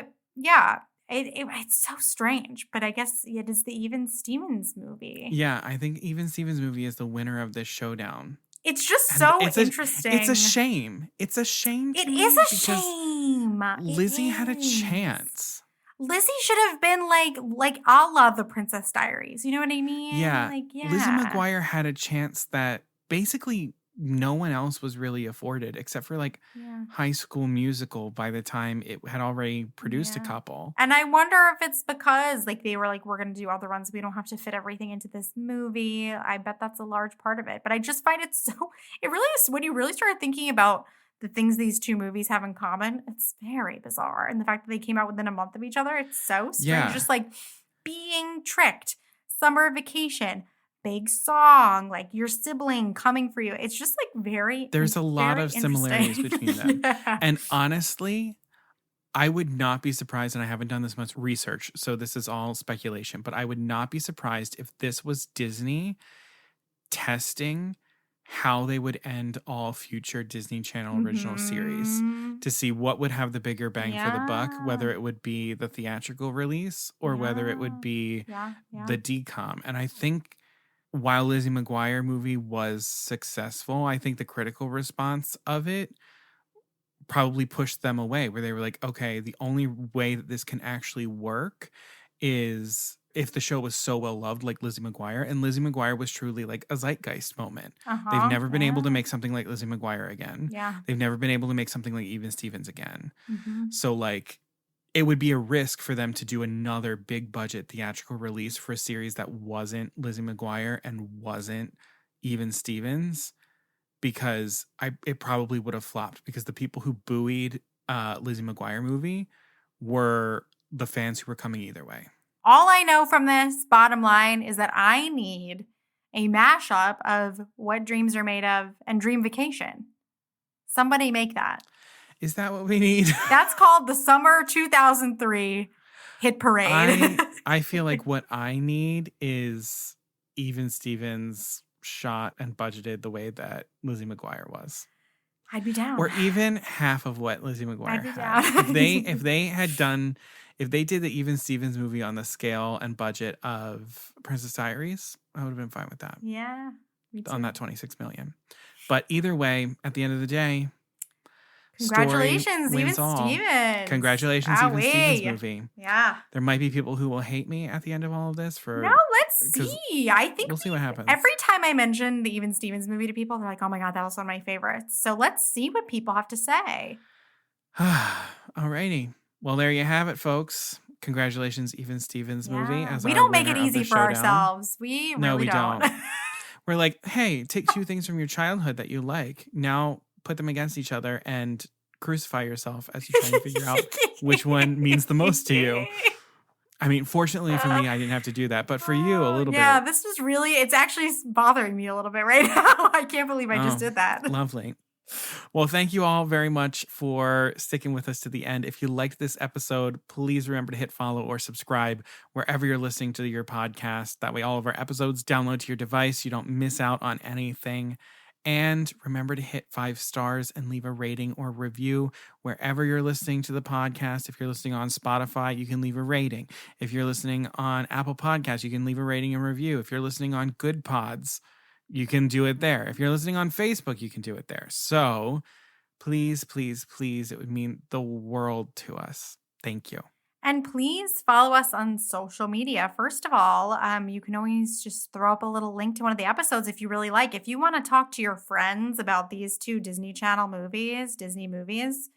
it's so strange, but I guess it is the Even Stevens movie. Yeah, I think Even Stevens movie is the winner of this Showdown. It's just so interesting. It's a shame. It's a shame. It is a shame. Lizzie had a chance. Lizzie should have been like a la The Princess Diaries. You know what I mean? Yeah. Like, yeah. Lizzie McGuire had a chance that basically no one else was really afforded except for like High School Musical by the time it had already produced a couple. And I wonder if it's because like they were like, we're going to do other ones. We don't have to fit everything into this movie. I bet that's a large part of it. But I just find it really is when you really start thinking about the things these two movies have in common, it's very bizarre. And the fact that they came out within a month of each other, it's so strange. Yeah. Just like being tricked, summer vacation, big song, like your sibling coming for you. It's just like there's a lot of similarities between them. Yeah. And honestly, I would not be surprised, and I haven't done this much research, so this is all speculation, but I would not be surprised if this was Disney testing how they would end all future Disney Channel original series to see what would have the bigger bang for the buck, whether it would be the theatrical release or whether it would be the DCOM. And I think while Lizzie McGuire movie was successful, I think the critical response of it probably pushed them away, where they were like, okay, the only way that this can actually work is if the show was so well loved like Lizzie McGuire. And Lizzie McGuire was truly like a zeitgeist moment. They've never been able to make something like Lizzie McGuire again. They've never been able to make something like Even Stevens again. So like it would be a risk for them to do another big budget theatrical release for a series that wasn't Lizzie McGuire and wasn't Even Stevens, because it probably would have flopped, because the people who buoyed Lizzie McGuire movie were the fans who were coming either way. All I know from this, bottom line, is that I need a mashup of What Dreams Are Made Of and Dream Vacation. Somebody make that. Is that what we need? That's called the Summer 2003 Hit Parade. I feel like what I need is Even Stevens shot and budgeted the way that Lizzie McGuire was. I'd be down. Or even half of what Lizzie McGuire I'd be had. down. If they did the Even Stevens movie on the scale and budget of Princess Diaries, I would have been fine with that. Yeah. On that $26 million. But either way, at the end of the day, congratulations, Even Stevens. Congratulations, Even Stevens movie. Yeah. There might be people who will hate me at the end of all of this for. No, let's see. I think we'll see what happens. Every time I mention the Even Stevens movie to people, they're like, "Oh my god, that was one of my favorites." So let's see what people have to say. Alrighty. Well, there you have it, folks. Congratulations, Even Stevens movie. We don't make it easy for ourselves. We really don't. We're like, hey, take two things from your childhood that you like. Now put them against each other and crucify yourself as you try to figure out which one means the most to you. I mean, fortunately for me, I didn't have to do that. But for you, a little bit. Yeah, this was really, it's actually bothering me a little bit right now. I can't believe I just did that. Lovely. Well, thank you all very much for sticking with us to the end. If you liked this episode, please remember to hit follow or subscribe wherever you're listening to your podcast. That way all of our episodes download to your device. You don't miss out on anything. And remember to hit 5 stars and leave a rating or review wherever you're listening to the podcast. If you're listening on Spotify, you can leave a rating. If you're listening on Apple Podcasts, you can leave a rating and review. If you're listening on Good Pods, you can do it there. If you're listening on Facebook, you can do it there. So please, please, please, it would mean the world to us. Thank you. And please follow us on social media. First of all, you can always just throw up a little link to one of the episodes if you really like. If you want to talk to your friends about these two Disney Channel movies, Disney movies,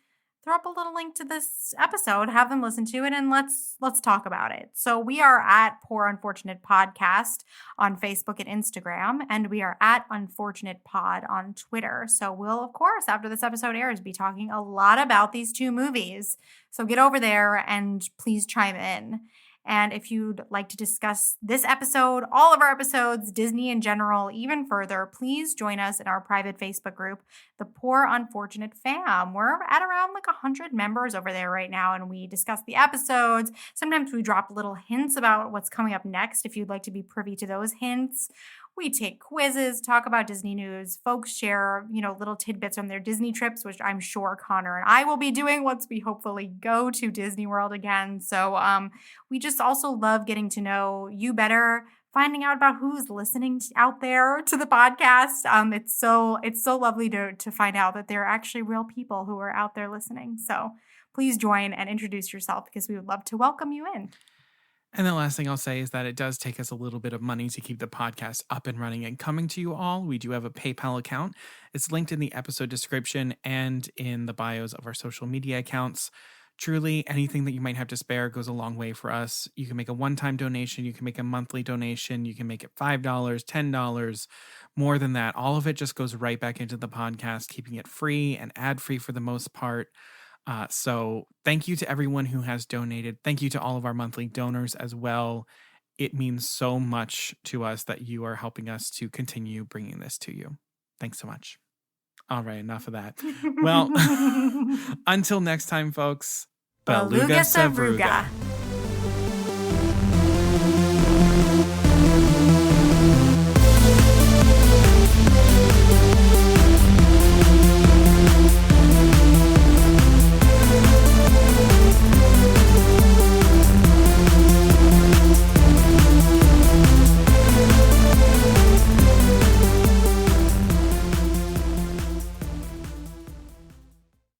throw up a little link to this episode, have them listen to it, and let's talk about it. So we are at Poor Unfortunate Podcast on Facebook and Instagram, and we are at Unfortunate Pod on Twitter. So we'll, of course, after this episode airs, be talking a lot about these two movies. So get over there and please chime in. And if you'd like to discuss this episode, all of our episodes, Disney in general, even further, please join us in our private Facebook group, The Poor Unfortunate Fam. We're at around like 100 members over there right now, and we discuss the episodes. Sometimes we drop little hints about what's coming up next if you'd like to be privy to those hints. We take quizzes, talk about Disney news. Folks share, little tidbits from their Disney trips, which I'm sure Connor and I will be doing once we hopefully go to Disney World again. So we just also love getting to know you better, finding out about who's listening out there to the podcast. It's so lovely to find out that there are actually real people who are out there listening. So please join and introduce yourself, because we would love to welcome you in. And the last thing I'll say is that it does take us a little bit of money to keep the podcast up and running and coming to you all. We do have a PayPal account. It's linked in the episode description and in the bios of our social media accounts. Truly, anything that you might have to spare goes a long way for us. You can make a one-time donation. You can make a monthly donation. You can make it $5, $10, more than that. All of it just goes right back into the podcast, keeping it free and ad-free for the most part. So thank you to everyone who has donated. Thank you to all of our monthly donors as well. It means so much to us that you are helping us to continue bringing this to you. Thanks so much. All right, enough of that. Well, until next time, folks. Beluga Savruga.